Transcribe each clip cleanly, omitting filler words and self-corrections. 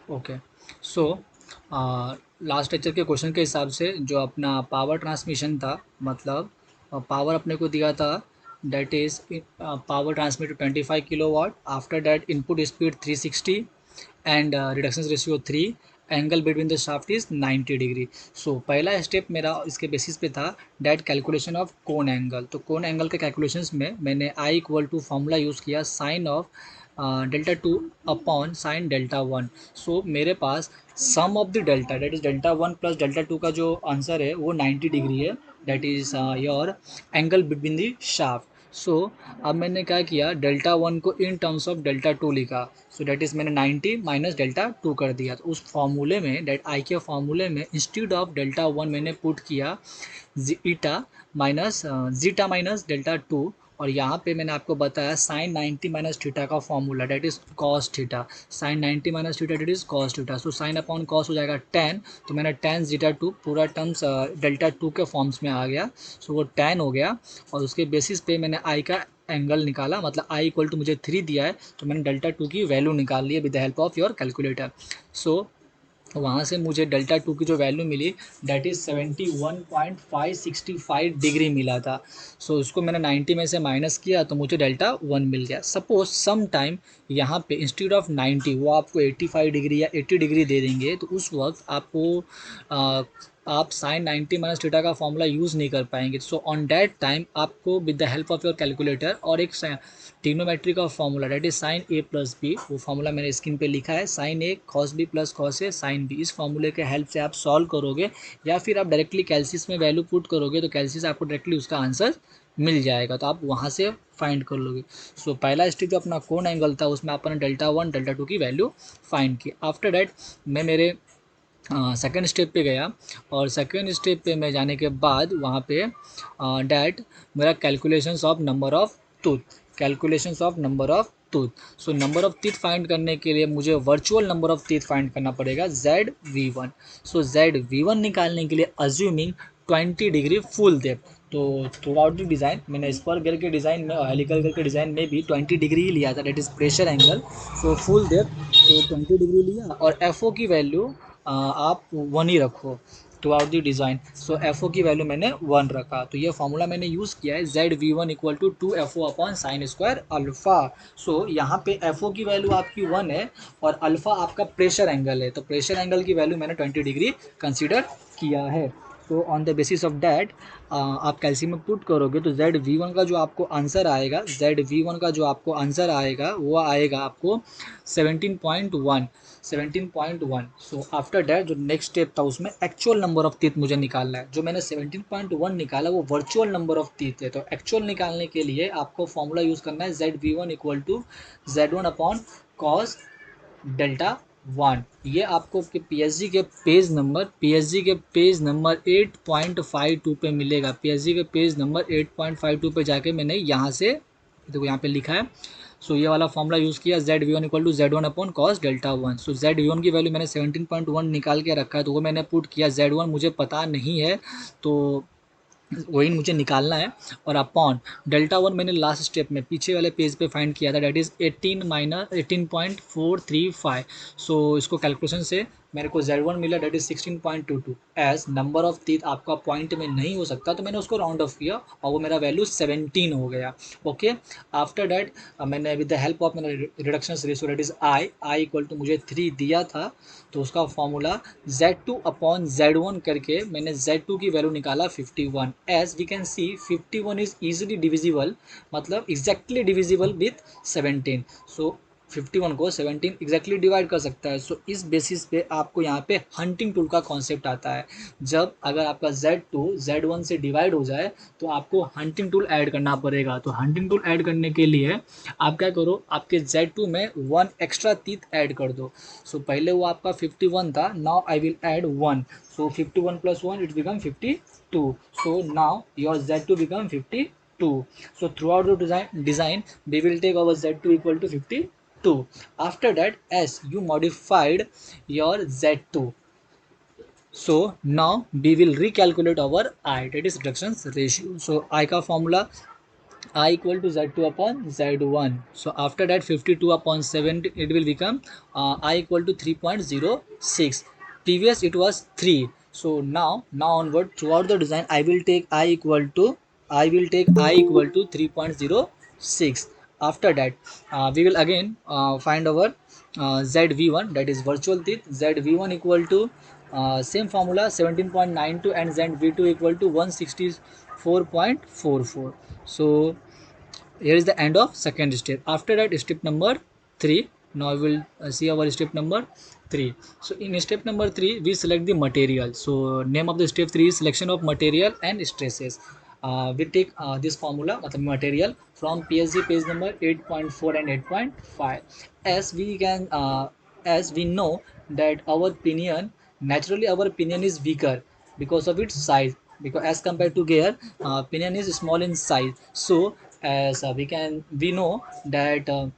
Okay. So last lecture के question के हिसाब से जो अपना पावर ट्रांसमिशन था, मतलब पावर अपने को दिया था, that is power transmit 25 kilowatt, after that input speed 360 and reduction ratio 3, angle between the shaft is 90 degree. So पहला स्टेप मेरा इसके बेसिस पे था that calculation of cone angle. तो कोन एंगल के कैलकुलेशंस में मैंने I equal to formula use किया sine of delta two upon sine delta one. So मेरे पास sum of the delta that is delta one plus delta two का जो answer है वो 90 डिग्री है, that is your angle between the shaft. So अब मैंने क्या किया, डेल्टा वन को in terms of delta two लिखा। सो डेट इज़ मैंने 90 माइनस डेल्टा टू कर दिया। तो उस फॉर्मूले में, डेट आई के फॉर्मूले में इंस्टीड ऑफ डेल्टा वन मैंने पुट किया zeta minus zeta minus delta two. और यहाँ पे मैंने आपको बताया साइन 90 माइनस थीटा का formula, that is cos theta. Sine 90 minus theta that is cos theta. So sine upon cos हो जाएगा 10। तो मैंने टेन जीटा टू पूरा टर्म्स डेल्टा टू के फॉर्म्स में आ गया। सो वो 10 हो गया। और उसके बेसिस पे मैंने आई का एंगल निकाला, मतलब आई इक्वल टू मुझे 3 दिया है, तो मैंने डेल्टा टू की वैल्यू निकाल ली है with the help of your calculator. So वहाँ से मुझे डेल्टा टू की जो वैल्यू मिली डैट इज़ 71.565 डिग्री मिला था। सो उसको मैंने 90 में से माइनस किया तो मुझे डेल्टा वन मिल गया। सपोज सम टाइम यहाँ पे इंस्टीड ऑफ 90 वो आपको 85 डिग्री या 80 डिग्री दे देंगे, तो उस वक्त आपको आप साइन 90 माइनस थीटा का फॉर्मूला यूज़ नहीं कर पाएंगे। सो ऑन डैट टाइम आपको with the help of your calculator और एक ट्रिग्नोमेट्री का formula that is sine A plus B, वो फॉर्मूला मैंने स्क्रीन पे लिखा है, sine A cos B plus cos A sine B. इस फॉर्मूले के हेल्प से आप सॉल्व करोगे या फिर आप डायरेक्टली कैल्सिस में वैल्यू पुट करोगे तो कैल्सिस आपको डायरेक्टली उसका आंसर मिल जाएगा, तो आप वहाँ से फाइंड कर लोगे। सो पहला स्टेप जो अपना कोन एंगल था उसमें आपने डेल्टा वन डेल्टा टू की वैल्यू फाइंड की। आफ्टर डैट मैं मेरे सेकेंड स्टेप पे गया, और सेकेंड स्टेप पे मैं जाने के बाद वहाँ पे डैट मेरा calculations of number of tooth, calculations of number of tooth. So number of teeth find करने के लिए मुझे virtual number of teeth find करना पड़ेगा Z V one. So Z V one निकालने के लिए अज्यूमिंग 20 डिग्री फुल डेप्थ, तो थ्रू आउट द डिज़ाइन मैंने स्पर गर के डिज़ाइन में और हेलिकल गर के डिज़ाइन में भी 20 डिग्री ही लिया था, that is pressure angle. So full depth तो 20 डिग्री लिया, और एफ ओ की वैल्यू आप वन ही रखो throughout the design. So F O की वैल्यू मैंने वन रखा, तो ये फॉर्मूला मैंने यूज़ किया है Z V one equal to two F O upon sine square alpha. So यहाँ पे एफ ओ की वैल्यू आपकी वन है और अल्फ़ा आपका प्रेशर एंगल है, तो प्रेशर एंगल की वैल्यू मैंने 20 डिग्री कंसिडर किया है। तो on the basis of that आप कैल्सियम में पुट करोगे तो जेड वी वन का जो आपको आंसर आएगा, जेड वी वन का जो आपको आंसर आएगा वो आएगा आपको 17.1, 17.1। सो आफ्टर डैट जो नेक्स्ट स्टेप था उसमें एक्चुअल नंबर ऑफ टीथ मुझे निकालना है। जो मैंने 17.1 निकाला वो वर्चुअल नंबर ऑफ टीथ है, तो एक्चुअल निकालने के लिए आपको फॉर्मूला यूज़ करना है Z V one equal to Z one upon cos delta one. ये आपको पीएसजी के पेज नंबर 8.52 पे मिलेगा। पीएसजी के पेज नंबर 8.52 पे जाके मैंने यहाँ से देखो यहाँ पे लिखा है। सो ये वाला फॉर्मूला यूज़ किया Z V one equal to Z one upon cos delta one. So Z V one की वैल्यू मैंने 17.1 निकाल के रखा है, तो वो मैंने पुट किया। जेड वन मुझे पता नहीं है तो वही मुझे निकालना है। और अपॉन डेल्टा वन मैंने लास्ट स्टेप में पीछे वाले पेज पे फाइंड किया था, डेट इज़ 18 माइनस 18.435। सो इसको कैलकुलेशन से मेरे को जेड वन मिला, that is 16.22। As number of teeth आपका पॉइंट में नहीं हो सकता तो मैंने उसको राउंड ऑफ किया और वो मेरा वैल्यू 17 हो गया। ओके। आफ्टर डैट मैंने विद द हेल्प ऑफ मैंने reduction ratio that is I equal to मुझे 3 दिया था, तो उसका फॉर्मूला Z2 अपॉन Z1 करके मैंने Z2 की वैल्यू निकाला 51। As we can see 51 is easily divisible, मतलब एग्जैक्टली डिविजिबल विथ 17। सो 51 को 17 एग्जैक्टली डिवाइड कर सकता है। सो इस बेसिस पे आपको यहाँ पे हंटिंग टूल का कॉन्सेप्ट आता है। जब अगर आपका Z2 Z1 से डिवाइड हो जाए तो आपको हंटिंग टूल ऐड करना पड़ेगा। तो हंटिंग टूल ऐड करने के लिए आप क्या करो, आपके Z2 में वन एक्स्ट्रा टीथ ऐड कर दो। सो पहले वो आपका 51 था, now I will add one. So 51 plus one it become 52। So now your Z2 become 52। So throughout the design we will take our Z2 equal to 52. After that, as you modified your Z2, so now we will recalculate our I, that is reduction ratio. So I का formula I equal to Z2 upon Z1. So after that 52 upon 7 it will become I equal to 3.06. Previous it was 3. So now onward throughout the design I will take I equal to 3.06. After that we will again find our ZV1, that is virtual teeth. ZV1 equal to same formula 17.92 and ZV2 equal to 164.44. So here is the end of second step. After that step number 3. Now we will see our step number 3. So in step number 3 we select the material. So name of the step 3 is selection of material and stresses. We take this formula material from PSG page number 8.4 and 8.5. As we can as we know that our pinion, naturally our pinion is weaker because of its size, because as compared to gear pinion is small in size. So as we know that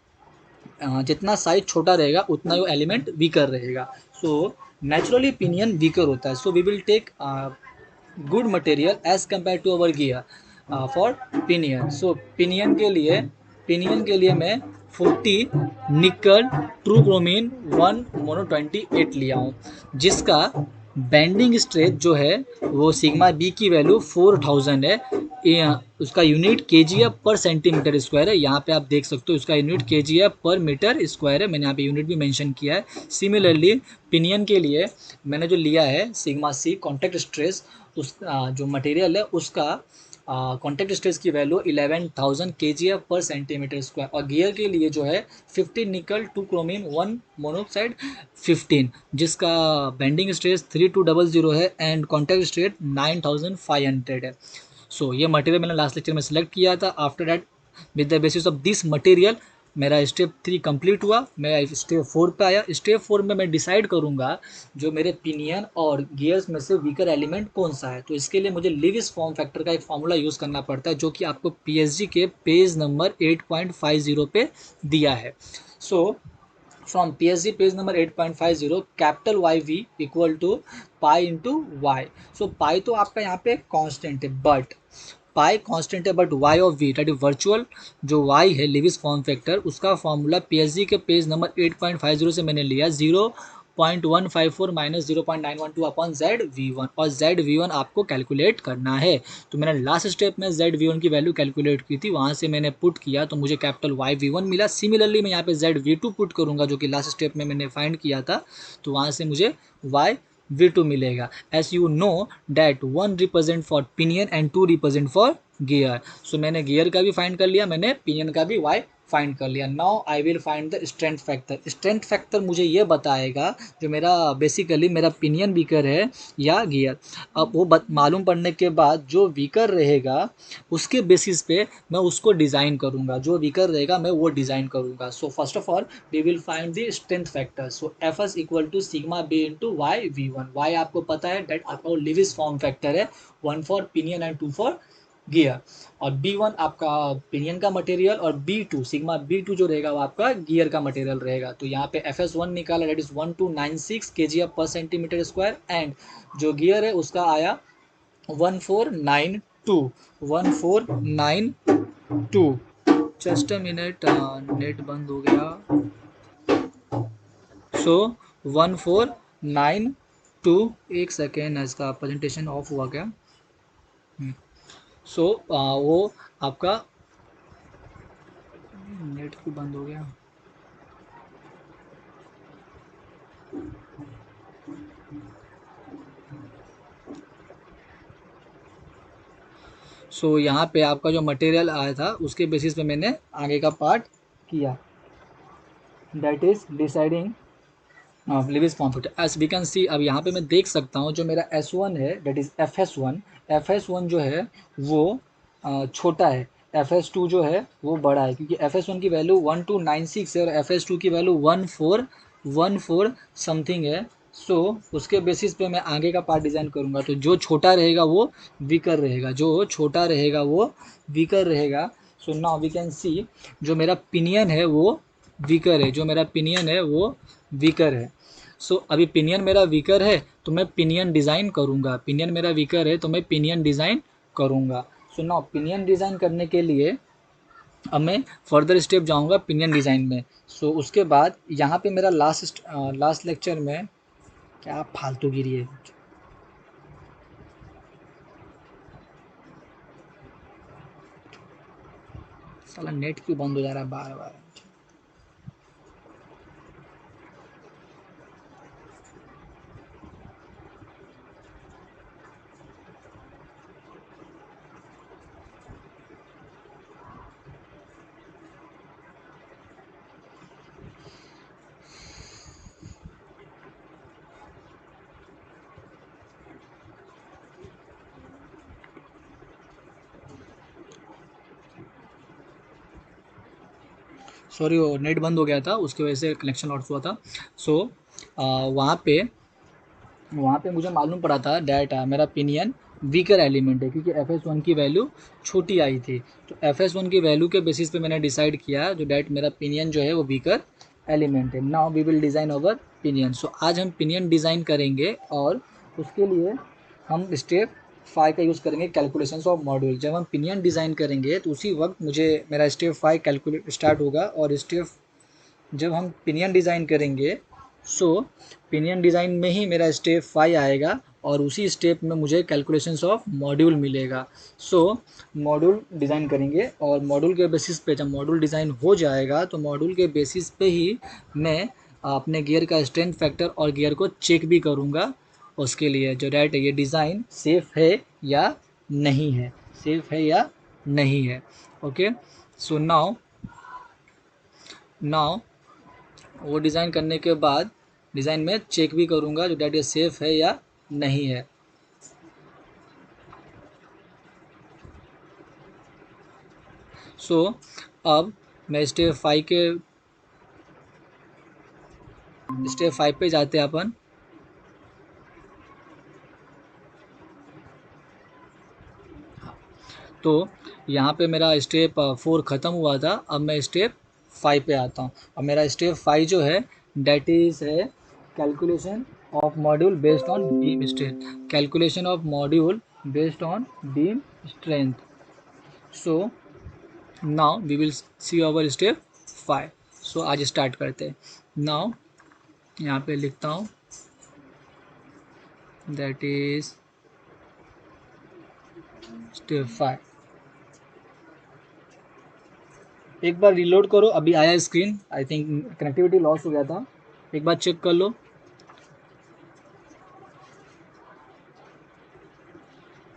जितना size छोटा रहेगा उतना वो element weaker रहेगा. So naturally pinion weaker होता है. So we will take good material as compare to our gear for pinion. So pinion के लिए मैं 40 निकल ट्रू क्रोमीन 1 मोनो 28 लिया हूँ, जिसका बेंडिंग स्ट्रेंथ जो है वो सिग्मा बी की वैल्यू 4000 है. उसका यूनिट केजीएफ पर सेंटीमीटर स्क्वायर है. यहाँ पे आप देख सकते हो उसका यूनिट केजीएफ पर मीटर स्क्वायर है. मैंने यहाँ पे यूनिट भी मेंशन किया है. सिमिलरली पिनियन के लिए मैंने जो लिया है सिग्मा सी कॉन्टैक्ट स्ट्रेस, उस जो मटेरियल है उसका कॉन्टैक्ट स्ट्रेस की वैल्यू 11000 केजीएफ पर सेंटीमीटर स्क्वायर. और गियर के लिए जो है 50 निकल 2 क्रोमीन 1 मोनोक्साइड 15, जिसका बेंडिंग स्ट्रेस 3200 है एंड कॉन्टैक्ट स्ट्रेस 9500 है. सो ये मटेरियल मैंने लास्ट लेक्चर में सेलेक्ट किया था. After that with the basis of this material मेरा स्टेप 3 कंप्लीट हुआ. मैं स्टेप 4 पे आया. स्टेप 4 में मैं डिसाइड करूंगा जो मेरे पिनियन और गियर्स में से वीकर एलिमेंट कौन सा है. तो इसके लिए मुझे लिविस फॉर्म फैक्टर का एक फार्मूला यूज़ करना पड़ता है, जो कि आपको PSG के पेज नंबर 8.50 पे दिया है. So from PSG page number 8.50 capital YV equal to pi into Y. So pi तो आपका यहाँ पे कांस्टेंट है, बट पाई कांस्टेंट है but y of v that is virtual जो y है लिविस फॉर्म फैक्टर, उसका फॉर्मूला PSG के पेज नंबर 8.50 से मैंने लिया 0.154 माइनस 0.912 अपॉन ZV1, और ZV1 आपको कैलकुलेट करना है. तो मैंने लास्ट स्टेप में ZV1 की वैल्यू कैलकुलेट की थी, वहाँ से मैंने पुट किया तो मुझे कैपिटल YV1 मिला. सिमिलरली मैं यहाँ पे ZV2 पुट करूँगा जो कि लास्ट स्टेप में मैंने फाइंड किया था, तो वहाँ से मुझे YV2 मिलेगा. As you know that 1 represent for pinion and 2 represent for gear. So मैंने गियर का भी फाइंड कर लिया, मैंने पिनियन का भी Y फाइंड कर लिया. Now I will find the strength factor. Strength factor मुझे ये बताएगा जो मेरा बेसिकली मेरा पिनियन वीकर है या गियर. अब वो मालूम पड़ने के बाद जो वीकर रहेगा उसके बेसिस पे मैं उसको डिज़ाइन करूँगा. जो वीकर रहेगा मैं वो डिज़ाइन करूँगा. So first of all we will find the strength factor. So FS equal to sigma B into YV1. Y आपको पता है डेट आपका लिविस फॉर्म फैक्टर है, 1 for pinion and 2 for gear. और B1 आपका पिनियन का material और B2 sigma B2 जो रहेगा वो आपका गियर का मटेरियल रहेगा. तो यहाँ पे FS1 निकाला date is 1296 kgf per centimetre square and जो गियर है उसका आया 1492. जस्ट अ मिनट, नेट बंद हो गया. सो 1492, एक सेकेंड इसका प्रेजेंटेशन ऑफ हुआ क्या. सो वो आपका नेट क्यों बंद हो गया. सो यहाँ पे आपका जो मटेरियल आया था उसके बेसिस पे मैंने आगे का पार्ट किया, that is deciding Lewis form factor. As we can see, अब यहाँ पे मैं देख सकता हूँ जो मेरा S1 है दैट इज FS1 जो है वो छोटा है, FS2 जो है वो बड़ा है, क्योंकि FS1 की वैल्यू 1296 है और FS2 की वैल्यू 1414 समथिंग है. सो उसके बेसिस पे मैं आगे का पार्ट डिज़ाइन करूँगा. तो जो छोटा रहेगा वो वीकर रहेगा, जो छोटा रहेगा वो वीकर रहेगा. So now we can see जो मेरा पिनियन है वो वीकर है, जो मेरा पिनियन है वो वीकर है. सो अभी पिनियन मेरा वीकर है तो मैं पिनियन डिज़ाइन करूँगा. पिनियन मेरा वीकर है तो मैं पिनियन डिज़ाइन करूँगा. सो नाउ पिनियन डिज़ाइन करने के लिए अब मैं फर्दर स्टेप जाऊंगा पिनियन डिज़ाइन में। सो उसके बाद यहाँ पे मेरा लास्ट लेक्चर में क्या फालतू गिरी है, साला नेट क्यों बंद हो जा रहा है बार बार। सॉरी, वो नेट बंद हो गया था, उसकी वजह से कनेक्शन लॉस हुआ था। सो वहाँ पे मुझे मालूम पड़ा था डैट मेरा पिनियन वीकर एलिमेंट है, क्योंकि एफ एस वन की वैल्यू छोटी आई थी। तो एफ एस वन की वैल्यू के बेसिस पे मैंने डिसाइड किया जो डैट मेरा पिनियन जो है वो वीकर एलिमेंट है। Now we will design our pinion. So आज हम पिनियन डिज़ाइन करेंगे और उसके लिए हम स्टेप 5 का यूज़ करेंगे, कैलकुलेशंस ऑफ मॉड्यूल। जब हम पिनियन डिज़ाइन करेंगे तो उसी वक्त मुझे मेरा स्टेप 5 कैलकुलेट स्टार्ट होगा। और स्टेप जब हम पिनियन डिज़ाइन करेंगे, सो पिनियन डिज़ाइन में ही मेरा स्टेप 5 आएगा और उसी स्टेप में मुझे कैलकुलेशंस ऑफ मॉड्यूल मिलेगा। सो मॉड्यूल डिज़ाइन करेंगे और मॉड्यूल के बेसिस पे जब मॉड्यूल डिज़ाइन हो जाएगा तो मॉड्यूल के बेसिस पे ही मैं अपने गियर का स्ट्रेंथ फैक्टर और गियर को चेक भी करूँगा उसके लिए जो डैट ये डिज़ाइन सेफ़ है या नहीं है, सेफ़ है या नहीं है। ओके, सो नाउ वो डिज़ाइन करने के बाद डिज़ाइन में चेक भी करूँगा जो डैट ये सेफ़ है या नहीं है। सो अब मैं स्टेप 5 पे जाते हैं अपन। तो यहाँ पे मेरा स्टेप 4 ख़त्म हुआ था, अब मैं स्टेप 5 पे आता हूँ। अब मेरा स्टेप 5 जो है डैट इज़ है calculation of module based on beam strength, calculation of module based on beam strength. So now we will see our step 5। So आज स्टार्ट करते हैं। नाउ यहाँ पे लिखता हूँ दैट इज स्टेप 5। एक बार रिलोड करो, अभी आया screen, I think connectivity loss हो गया था, एक बार चेक कर लो।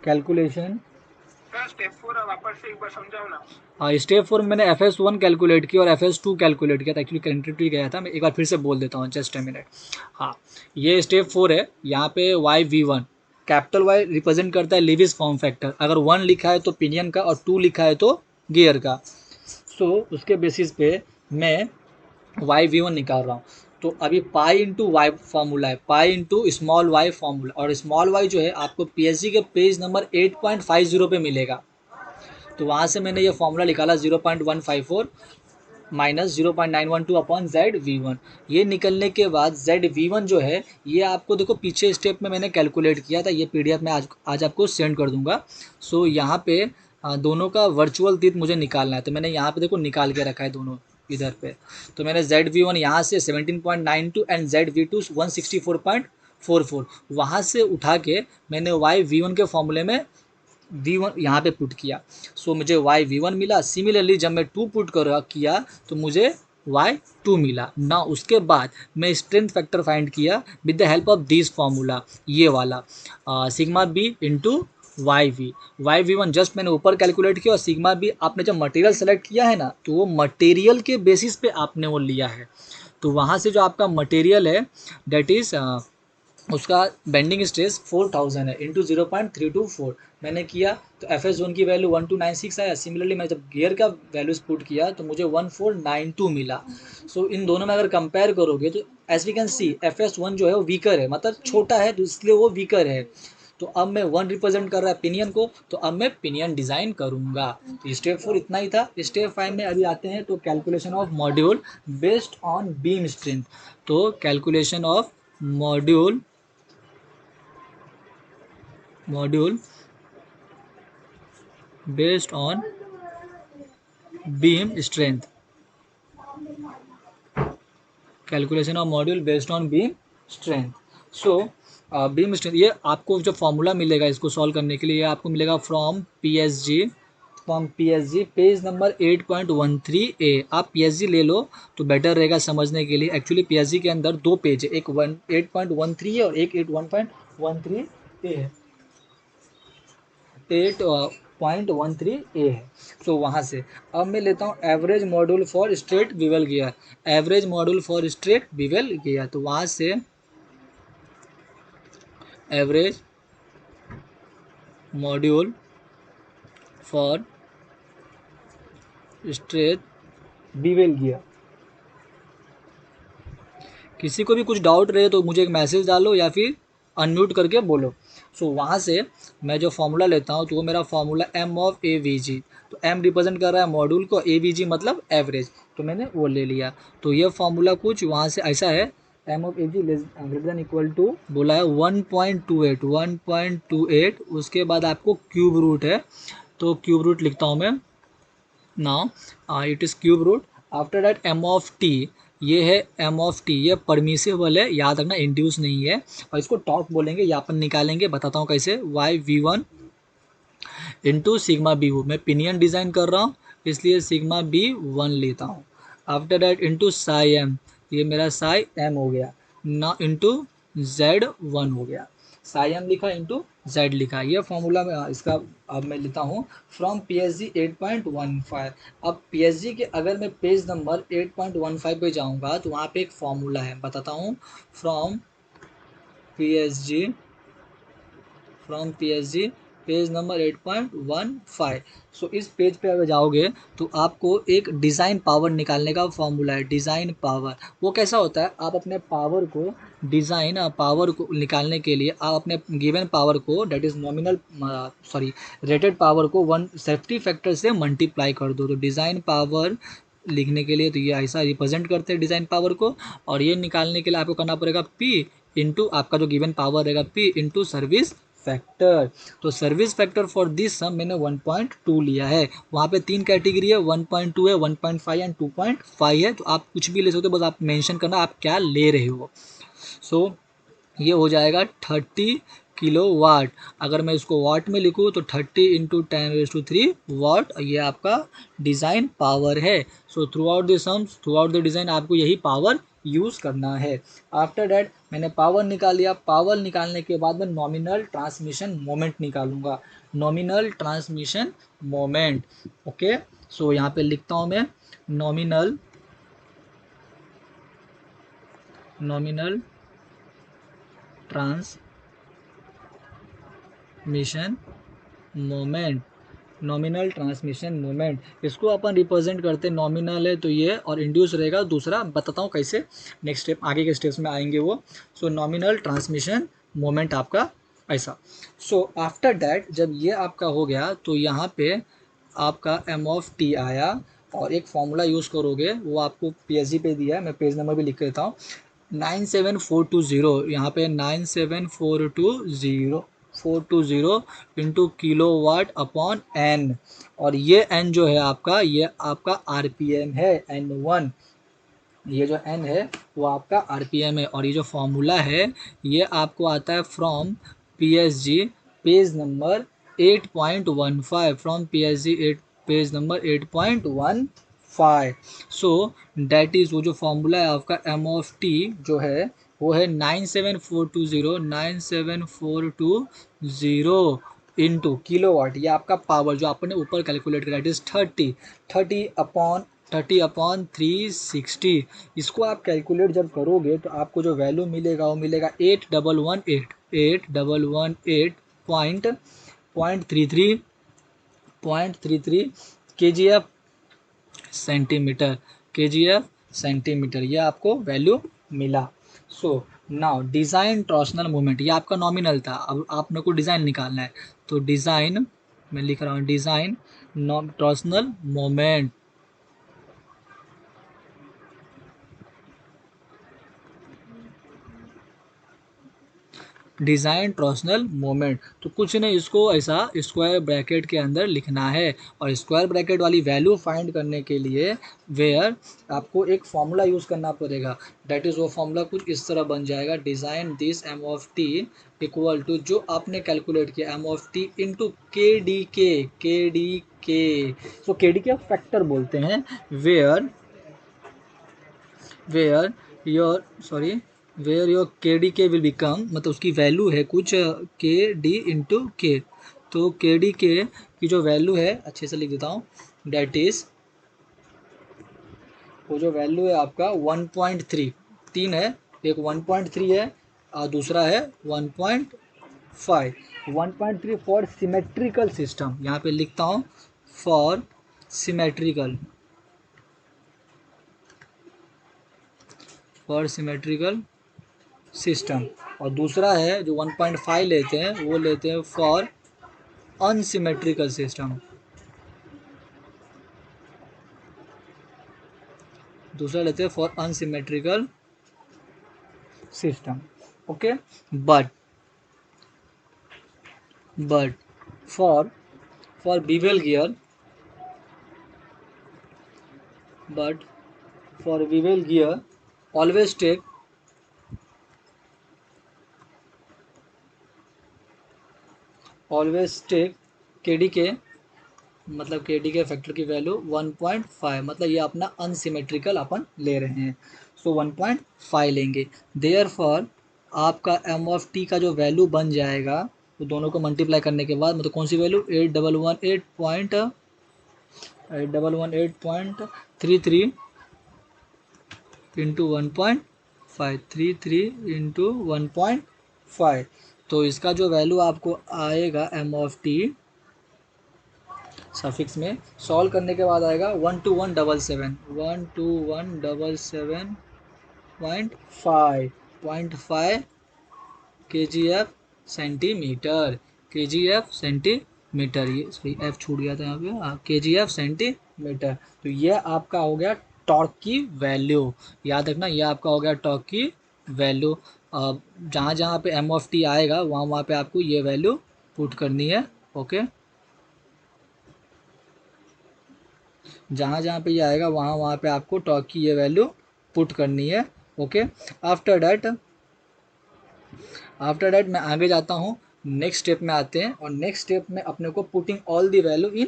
कैलकुलेशन स्टेप 4 वापस से एक बार समझाओ ना। हाँ, स्टेप 4 में मैंने एफ एस 1 कैलकुलेट किया और एफ एस 2 कैलकुलेट किया था। एक्चुअली कनेक्टिविटी गया था, मैं एक बार फिर से बोल देता हूँ, जस्ट अ मिनट। हाँ, ये स्टेप 4 है। यहाँ पे Y V one, capital Y represent करता है लिविस फॉर्म फैक्टर। अगर 1 लिखा है तो पिनियन का और 2 लिखा है तो गियर का। सो उसके बेसिस पे मैं वाई वी वन निकाल रहा हूँ। तो अभी पाई इंटू वाई फॉर्मूला है, pi into small Y formula, और स्मॉल वाई जो है आपको पीएचडी के पेज नंबर 8.50 पे मिलेगा। तो वहाँ से मैंने ये फॉर्मूला निकाला 0.154 minus 0.912 upon Z V one. ये निकलने के बाद जेड वी वन जो है ये आपको देखो पीछे स्टेप में मैंने कैलकुलेट किया था, ये पीडीएफ में आज आपको सेंड कर दूंगा। सो यहाँ पे दोनों का वर्चुअल तीत मुझे निकालना है, तो मैंने यहाँ पे देखो निकाल के रखा है दोनों इधर पे। तो मैंने जेड वी वन यहाँ से 17.92 एंड जेड वी टू 164.44 वहाँ से उठा के मैंने वाई वी वन के फॉर्मूले में वी वन यहाँ पे पुट किया। सो मुझे वाई वी वन मिला। सिमिलरली जब मैं टू पुट कर किया तो मुझे वाई टू मिला ना। उसके बाद मैं स्ट्रेंथ फैक्टर फाइंड किया with the help of this formula, ये वाला sigma B into Y V one just मैंने ऊपर कैलकुलेट किया, और सिग्मा बी आपने जब मटेरियल सेलेक्ट किया है ना तो वो मटेरियल के बेसिस पे आपने वो लिया है। तो वहाँ से जो आपका मटेरियल है डेट इज़ उसका बेंडिंग स्ट्रेस 4000 है इंटू 0.324 मैंने किया। तो एफ एस जोन की वैल्यू 1296 आया। सिमिलरली मैं जब गियर का वैल्यूज पुट किया तो मुझे 1492 मिला। सो इन दोनों में अगर कंपेयर करोगे तो as we can see F S one जो है वो वीकर है, मतलब छोटा है तो इसलिए वो वीकर है। तो अब मैं 1 रिप्रेजेंट कर रहा है पिनियन को, तो अब मैं पिनियन डिज़ाइन करूँगा। तो स्टेप 4 इतना ही था। स्टेप 5 में अभी आते हैं तो calculation of module based on beam strength. तो calculation of module based on beam strength, calculation of module based on beam strength. So beam strength, ये आपको जो फॉर्मूला मिलेगा इसको सॉल्व करने के लिए, ये आपको मिलेगा फ्रॉम पीएसजी पेज नंबर 8.13 ए। आप पीएसजी ले लो तो बेटर रहेगा समझने के लिए। एक्चुअली पीएसजी के अंदर दो पेज है, एक 8.13 है और एक 1.13 ए है, 8.13 ए है। सो वहाँ से अब मैं लेता हूँ average module for straight bevel gear, average module for straight bevel gear. तो वहाँ से average module for straight bevel gear. किसी को भी कुछ डाउट रहे तो मुझे एक मैसेज डालो या फिर अनम्यूट करके बोलो। सो वहाँ से मैं जो फॉर्मूला लेता हूँ तो वो मेरा formula M of A V G, तो एम रिप्रेजेंट कर रहा है मॉड्यूल को, ए वी जी मतलब एवरेज, तो मैंने वो ले लिया। तो ये फॉर्मूला कुछ वहाँ से ऐसा है, M of A G greater than equal to बोला है 1.28, 1.28, उसके बाद आपको क्यूब रूट है, तो क्यूब रूट लिखता हूँ मैं। Now it is cube root, after that M of T, ये है एम ऑफ टी, ये परमिसिबल है, याद रखना इंड्यूस नहीं है, और इसको टॉप बोलेंगे या अपन निकालेंगे, बताता हूँ कैसे। Y V one into sigma B, मैं पिनियन डिज़ाइन कर रहा हूँ इसलिए सिग्मा बी वन लेता हूँ। After that into psi M, ये मेरा साई एम हो गया ना, इंटू जेड वन हो गया, साई एम लिखा इंटू जेड लिखा। ये फॉर्मूला में इसका अब मैं लेता हूँ फ्रॉम पी एस जी 8.15। अब पी एस जी के अगर मैं पेज नंबर 8.15 पे जाऊँगा तो वहाँ पे एक फॉर्मूला है, बताता हूँ। From P S G, from P S G page number 8.15। सो इस पेज पे अगर जाओगे तो आपको एक डिज़ाइन पावर निकालने का फॉर्मूला है, डिज़ाइन पावर। वो कैसा होता है, आप अपने पावर को, डिज़ाइन पावर को निकालने के लिए आप अपने गिवन पावर को, that is nominal sorry rated power को वन सेफ्टी फैक्टर से मल्टीप्लाई कर दो। तो डिज़ाइन पावर लिखने के लिए तो ये ऐसा रिप्रेजेंट करते हैं डिज़ाइन पावर को, और ये निकालने के लिए आपको करना पड़ेगा पी इंटू आपका जो गिवन पावर रहेगा पी इंटू सर्विस फैक्टर। तो सर्विस फैक्टर फॉर दिस सम मैंने 1.2 लिया है। वहाँ पे तीन कैटेगरी है, 1.2 है, 1.5 एंड 2.5 है, तो आप कुछ भी ले सकते हो, बस आप मेंशन करना आप क्या ले रहे हो। सो ये हो जाएगा 30 किलो वाट। अगर मैं इसको वाट में लिखूँ तो 30 इंटू 10⁻³ वाट, ये आपका डिज़ाइन पावर है। सो throughout the sums, through out the design आपको यही पावर यूज़ करना है। आफ्टर डैट मैंने पावर निकाल लिया, पावर निकालने के बाद मैं नॉमिनल ट्रांसमिशन मोमेंट निकालूंगा, nominal transmission moment. Okay, so यहाँ पे लिखता हूँ मैं nominal, nominal transmission moment, nominal transmission moment, इसको अपन रिप्रेजेंट करते हैं, नॉमिनल है तो ये, और इंड्यूस रहेगा दूसरा, बताता हूँ कैसे, नेक्स्ट स्टेप आगे के स्टेप्स में आएंगे वो। सो नॉमिनल ट्रांसमिशन मोमेंट आपका ऐसा। सो आफ्टर दैट जब ये आपका हो गया तो यहाँ पे आपका एम ऑफ टी आया, और एक फॉर्मूला यूज़ करोगे वो आपको पी एस जी पे दिया है, मैं पेज नंबर भी लिख के देता हूँ, 97420, यहाँ पे 97420 into kilowatt upon N, और ये एन जो है आपका, ये आपका आरपीएम है, एन वन, ये जो एन है वो आपका आरपीएम है। और ये जो फॉर्मूला है ये आपको आता है from PSG page number 8.15, from PSG 8 page number 8.15। So that is, वो जो फॉर्मूला है आपका एम ऑफ टी जो है वो है 97420 इंटू किलो वाट, ये आपका पावर जो आपने ऊपर कैलकुलेट किया, इट इज़ 30 अपॉन इसको आप कैलकुलेट जब करोगे तो आपको जो वैल्यू मिलेगा वो मिलेगा 8118 के जी एफ सेंटीमीटर, के जी एफ सेंटीमीटर, ये आपको वैल्यू मिला। So now design torsional moment, ये आपका नॉमिनल था, अब आपने को डिज़ाइन निकालना है, तो डिज़ाइन मैं लिख रहा हूँ, design torsional moment, design torsional moment. तो कुछ नहीं, इसको ऐसा स्क्वायर ब्रैकेट के अंदर लिखना है, और स्क्वायर ब्रैकेट वाली वैल्यू फाइंड करने के लिए वेयर आपको एक फॉर्मूला यूज़ करना पड़ेगा। दैट इज़ वो फॉर्मूला कुछ इस तरह बन जाएगा, design this M of T equal to जो आपने कैलकुलेट किया M of T into K D K. So K D K factor बोलते हैं, where where your sorry where your K D K will become, मतलब उसकी value है कुछ के डी इंटू के। तो के डी के की जो वैल्यू है, अच्छे से लिख देता हूँ, डेट इज वो जो वैल्यू है आपका 1.3, तीन है, एक 1.3 है और दूसरा है 1.5। 1.3 फॉर सिमेट्रिकल सिस्टम, यहाँ पे लिखता हूँ फॉर सिमेट्रिकल सिस्टम, और दूसरा है जो 1.5 लेते हैं वो लेते हैं फॉर अनसिमेट्रिकल सिस्टम, दूसरा लेते हैं for unsymmetrical system. Okay, but for bevel gear, but for bevel gear always take KDK, मतलब KDK फैक्टर की वैल्यू 1.5, मतलब ये अपना अनसिमेट्रिकल अपन ले रहे हैं, सो 1.5 लेंगे। देयर फॉर आपका एम ऑफ टी का जो वैल्यू बन जाएगा, तो दोनों को मल्टीप्लाई करने के बाद मतलब कौन सी वैल्यू 8118.33 इंटू 1.5, 33 इंटू 1.5। तो इसका जो वैल्यू आपको आएगा एम ऑफ टी सफिक्स में सॉल्व करने के बाद आएगा 12177 के जी एफ सेंटीमीटर, ये सॉरी एफ छूट गया था यहाँ पे, के जी एफ सेंटीमीटर। तो ये आपका हो गया टॉर्क की वैल्यू, याद रखना ये आपका हो गया टॉर्क की वैल्यू। जहाँ जहाँ पे एम ऑफ टी आएगा वहाँ वहाँ पे आपको ये वैल्यू पुट करनी है। ओके, जहाँ जहाँ पे ये आएगा वहाँ वहाँ पे आपको टॉर्क की ये वैल्यू पुट करनी है। ओके, आफ्टर डैट मैं आगे जाता हूँ, नेक्स्ट स्टेप में आते हैं, और नेक्स्ट स्टेप में अपने को putting all the value in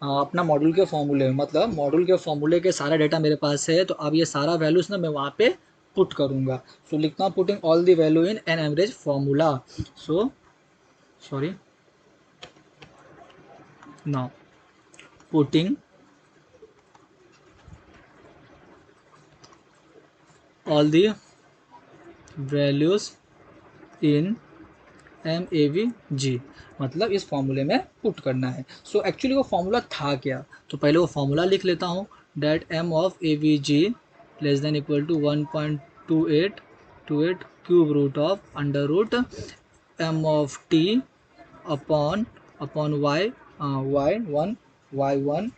अपना मॉड्यूल के फॉर्मूले में, मतलब मॉड्यूल के फॉर्मूले के सारा डेटा मेरे पास है, तो अब ये सारा वैल्यूज ना मैं वहाँ पे पुट करूँगा। सो लिखता हूँ putting all the value in an average formula. So sorry now putting all the values in MAVG, मतलब इस फॉर्मूले में पुट करना है। सो एक्चुअली वो फॉर्मूला था क्या, तो पहले वो फॉर्मूला लिख लेता हूँ, that M of AVG less than equal to 1.28 cube root of under root M of T upon Y one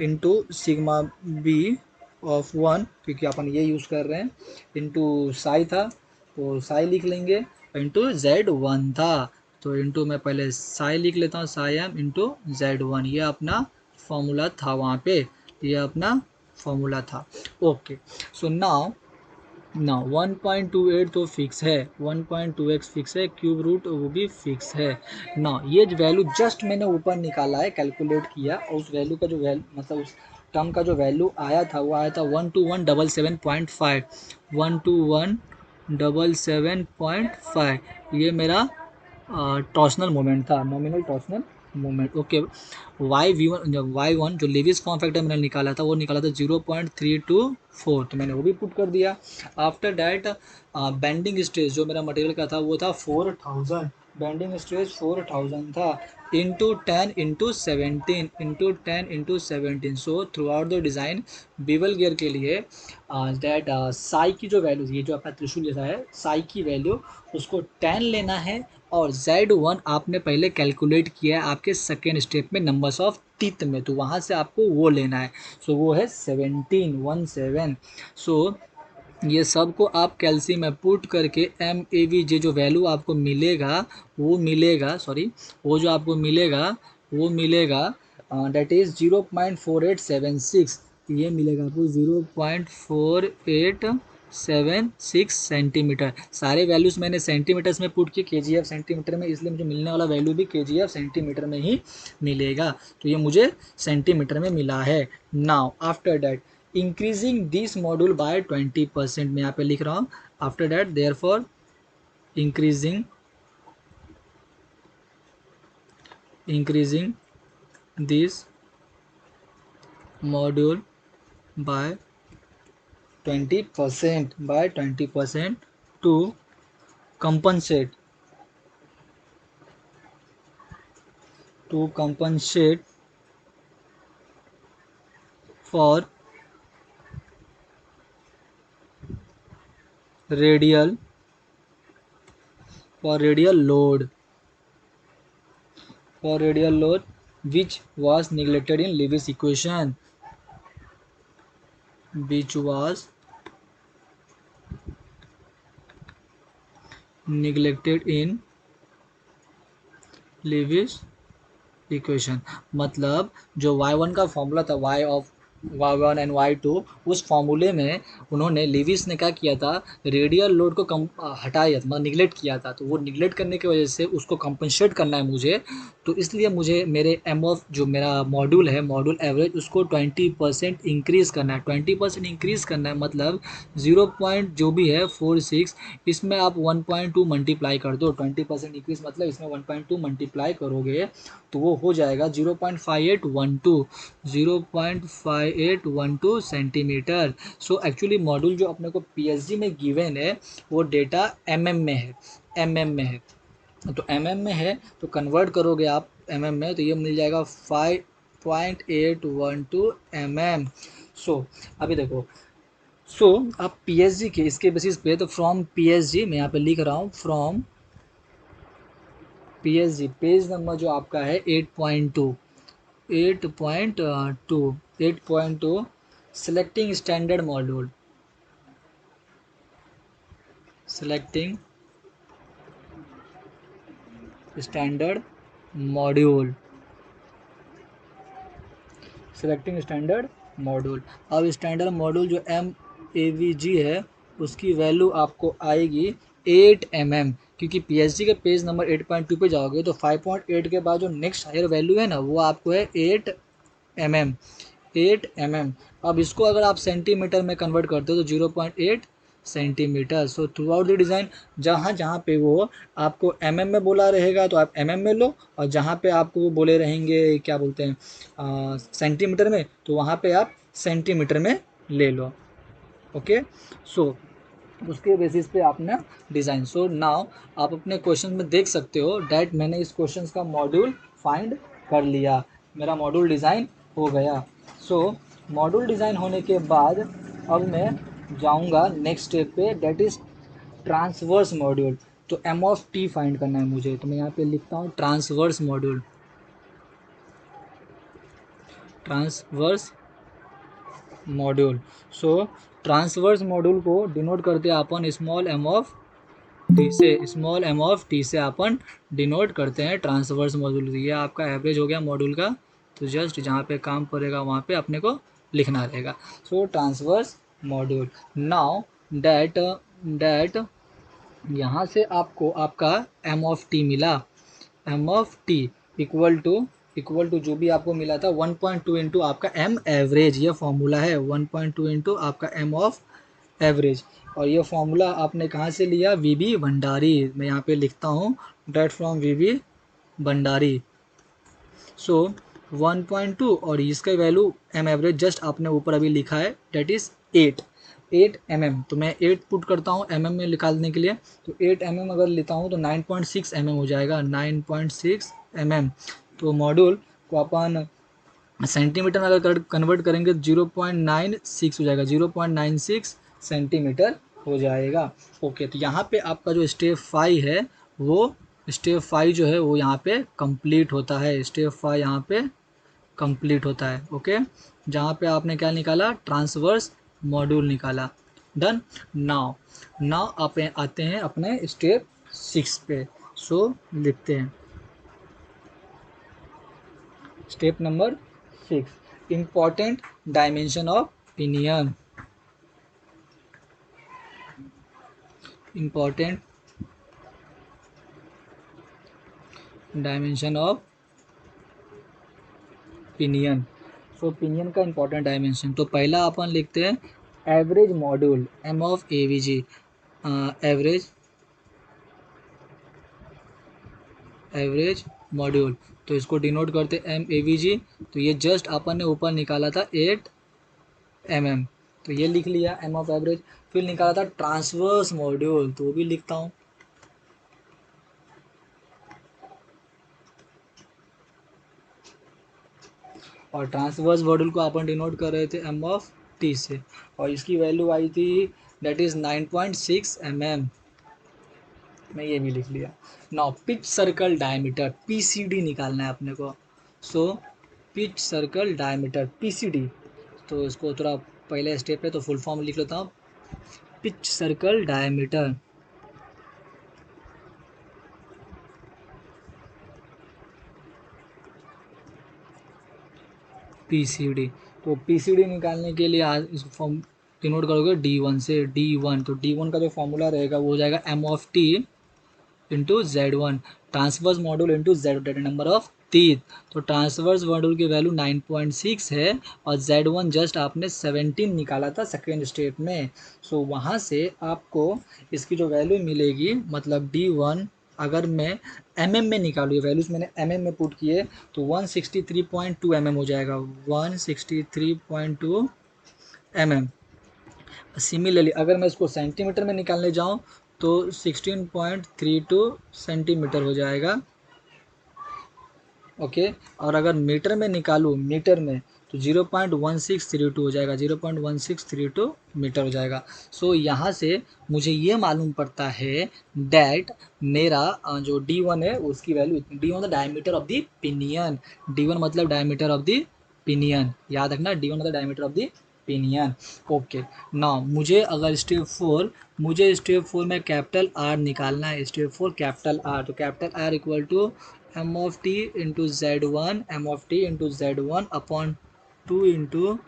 into sigma B of 1, क्योंकि अपन ये यूज़ कर रहे हैं, इंटू साई था तो साई लिख लेंगे, इंटू Z1 था तो इंटू मैं पहले साई लिख लेता हूँ, साई एम इंटू Z1, ये अपना फॉर्मूला था वहाँ पे, ये अपना फॉर्मूला था। ओके, सो नाउ 1.28 तो फिक्स है, 1.2x फिक्स है, क्यूब रूट वो भी फिक्स है ना। ये वैल्यू जस्ट मैंने ऊपर निकाला है, कैलकुलेट किया, और उस वैल्यू का जो मतलब उस टर्म का जो वैल्यू आया था वो आया था 12177.5, 12177.5, ये मेरा टॉर्सनल मोमेंट था, nominal torsional moment. Okay, Y one जो लेविस फॉर्म फैक्टर मैंने निकाला था वो निकाला था 0.324, तो मैंने वो भी पुट कर दिया। आफ्टर डैट बेंडिंग स्ट्रेस जो मेरा मटेरियल का था वो था 4000, बेंडिंग स्ट्रेस 4000 था, into 10 into 17 so throughout the design bevel gear के लिए दैट साई की जो वैल्यू, ये जो अपना त्रिशूल जैसा है, साई की वैल्यू उसको 10 लेना है, और Z1 आपने पहले कैलकुलेट किया है आपके सेकेंड स्टेप में नंबर्स ऑफ टीथ में, तो वहाँ से आपको वो लेना है, सो वो है 17। सो ये सब को आप कैल्शियम में पुट करके MAV जो वैल्यू आपको मिलेगा वो जो आपको मिलेगा वो मिलेगा डेट इज़ 0.4876, ये मिलेगा आपको 0.4876 सेंटीमीटर। सारे वैल्यूज़ मैंने सेंटीमीटर्स में पुट किए, KGF सेंटीमीटर में, इसलिए मुझे मिलने वाला वैल्यू भी KGF सेंटीमीटर में ही मिलेगा। तो ये मुझे सेंटीमीटर में मिला है। Now after that increasing this module by 20%, मैं यहाँ पे लिख रहा हूँ। After that therefore increasing this module by 20% to compensate for radial load which was neglected in Lewis equation, which was neglected in Lewis equation. मतलब जो y1 का formula था, y1 एंड y2, उस फॉर्मूले में उन्होंने लिविस ने क्या किया था, रेडियल लोड को कम हटाया था, मतलब निगलेक्ट किया था। तो वो निगलेक्ट करने की वजह से उसको कंपनसेट करना है मुझे, तो इसलिए मुझे मेरे एम ऑफ जो मेरा मॉड्यूल है, मॉड्यूल एवरेज, उसको 20% इंक्रीज़ करना है। 20% इंक्रीज़ करना है मतलब 0 पॉइंट जो भी है 46, इसमें आप 1.2 मल्टीप्लाई कर दो। 20% इंक्रीज़ मतलब इसमें 1.2 मल्टीप्लाई करोगे तो वो हो जाएगा 0.5812 सेंटीमीटर। सो एक्चुअली मॉड्यूल जो अपने को PSG में गिवन है वो डेटा MM में है। तो MM में है तो कन्वर्ट करोगे आप MM में, तो ये मिल जाएगा 5.812 mm। सो अभी देखो, आप PSG के इसके बेसिस पे, तो फ्रॉम PSG मैं यहाँ पे लिख रहा हूँ, फ्रॉम PSG पेज नंबर जो आपका है 8.2 selecting standard module, selecting standard module अब स्टैंडर्ड मॉड्यूल जो MAVG है उसकी वैल्यू आपको आएगी 8 mm, क्योंकि PSG के पेज नंबर 8.2 पे जाओगे तो 5.8 के बाद जो नेक्स्ट हायर वैल्यू है ना वो आपको है 8 mm। अब इसको अगर आप सेंटीमीटर में कन्वर्ट करते हो तो 0.8 centimetre. So throughout the design जहाँ जहाँ पे वो आपको MM में बोला रहेगा तो आप MM में लो, और जहाँ पे आपको वो बोले रहेंगे क्या बोलते हैं सेंटीमीटर में, तो वहाँ पे आप सेंटीमीटर में ले लो। ओके, सो उसके बेसिस पे आपने डिज़ाइन। सो नाउ आप अपने क्वेश्चन में देख सकते हो डैट मैंने इस क्वेश्चन का मॉड्यूल फाइंड कर लिया, मेरा मॉड्यूल डिज़ाइन हो गया। सो मॉड्यूल डिज़ाइन होने के बाद अब मैं जाऊंगा नेक्स्ट स्टेप पे, डेट इज़ ट्रांसवर्स मॉड्यूल। तो M(T) फाइंड करना है मुझे, तो मैं यहाँ पे लिखता हूँ ट्रांसवर्स मॉड्यूल। सो ट्रांसवर्स मॉड्यूल को डिनोट करते हैं अपन स्मॉल m ऑफ t से अपन डिनोट करते हैं ट्रांसवर्स मॉड्यूल। ये आपका एवरेज हो गया मॉड्यूल का, तो जस्ट जहाँ पे काम पड़ेगा वहाँ पे अपने को लिखना रहेगा। सो ट्रांसवर्स मॉड्यूल। नाउ डैट यहाँ से आपको आपका M(T) मिला, M(T) इक्वल टू जो भी आपको मिला था 1.2 इंटू आपका M एवरेज, ये फॉर्मूला है 1.2 इंटू आपका M ऑफ एवरेज। और ये फॉर्मूला आपने कहाँ से लिया, VB भंडारी। मैं यहाँ पे लिखता हूँ डेट फ्रॉम VB भंडारी। सो 1.2 और इसका वैल्यू M एवरेज जस्ट आपने ऊपर अभी लिखा है डेट इज़ 8 mm। तो मैं 8 पुट करता हूँ mm में निकालने के लिए, तो 8 mm अगर लेता हूँ तो 9.6 mm हो जाएगा, 9.6 mm। तो मॉड्यूल को अपन सेंटीमीटर में अगर कन्वर्ट करेंगे तो 0.96 हो जाएगा, 0.96 सेंटीमीटर हो जाएगा। ओके, तो यहाँ पे आपका जो स्टेप 5 है वो जो है वो यहाँ पे कंप्लीट होता है। स्टेप 5 यहाँ पे कंप्लीट होता है। ओके, जहाँ पे आपने क्या निकाला, ट्रांसवर्स मॉड्यूल निकाला। डन। नाउ नाउ आप आते हैं अपने स्टेप 6 पे। सो लिखते हैं step number 6, important dimension of pinion. Important dimension of pinion. So pinion का इम्पोर्टेंट डायमेंशन, तो पहला अपन लिखते हैं average module M of A V G. Average average module, तो इसको डिनोट करते एम ए वी जी। तो ये जस्ट अपन ने ऊपर निकाला था 8 mm, तो ये लिख लिया एम ऑफ एवरेज। फिर निकाला था ट्रांसवर्स मॉड्यूल, तो वो भी लिखता हूँ। और ट्रांसवर्स मॉड्यूल को अपन डिनोट कर रहे थे एम ऑफ टी से, और इसकी वैल्यू आई थी दैट इज़ 9.6 mm। मैं ये भी लिख लिया। Now pitch circle diameter PCD निकालना है अपने को। So pitch circle diameter PCD, तो इसको थोड़ा पहले स्टेप है तो फुल फॉर्म लिख लेता हूँ। पिच सर्कल डायमीटर पीसीडी, तो पीसीडी निकालने के लिए आज इस फॉर्म डिनोट करोगे D1 से। D1, तो D1 का जो फॉर्मूला रहेगा वो हो जाएगा M of T into Z1, transverse module into Z number of teeth. तो ट्रांसवर्स मॉड्यूल की वैल्यू 9.6 है और Z1 जस्ट आपने 17 निकाला था सेकेंड स्टेप में। सो वहाँ से आपको इसकी जो वैल्यू मिलेगी, मतलब D1 अगर मैं mm में निकालूँ, ये वैल्यूज मैंने mm में पुट किए, तो 163.2 mm हो जाएगा। 163.2 mm। सिमिलरली अगर मैं इसको सेंटीमीटर में निकालने जाऊँ तो 16.32 सेंटीमीटर हो जाएगा। ओके, और अगर मीटर में निकालूँ, मीटर में, तो 0.1632 हो जाएगा। 0.1632 मीटर हो जाएगा। सो यहाँ से मुझे ये मालूम पड़ता है डैट मेरा जो D1 है उसकी value, D1 the diameter of the pinion. D1 मतलब डायमीटर ऑफ द पिनियन, याद रखना, D1 मतलब diameter of the pinion. Okay, now मुझे स्टेप 4 में कैपिटल आर निकालना है। स्टेप 4 कैपिटल आर, तो capital R equal to M of T into Z1, M of T into Z1 upon 2 into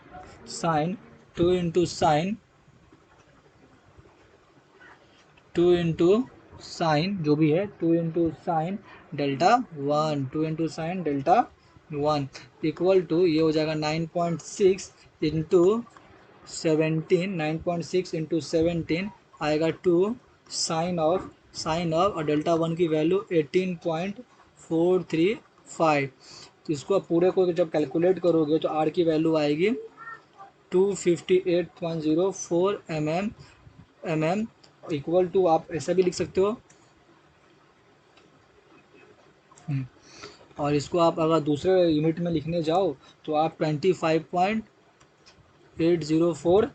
sine, 2 into sine, 2 into sine जो भी है, 2 into sine delta 1, 2 into sine delta 1 equal to ये हो जाएगा 9.6 into 17, 9.6 into 17 आएगा 2 sign of और delta 1 की value 18.435। तो इसको आप पूरे को जब कैलकुलेट करोगे तो आर की वैल्यू आएगी 258.04 mm इक्वल टू, आप ऐसा भी लिख सकते हो। और इसको आप अगर दूसरे यूनिट में लिखने जाओ तो आप 25.804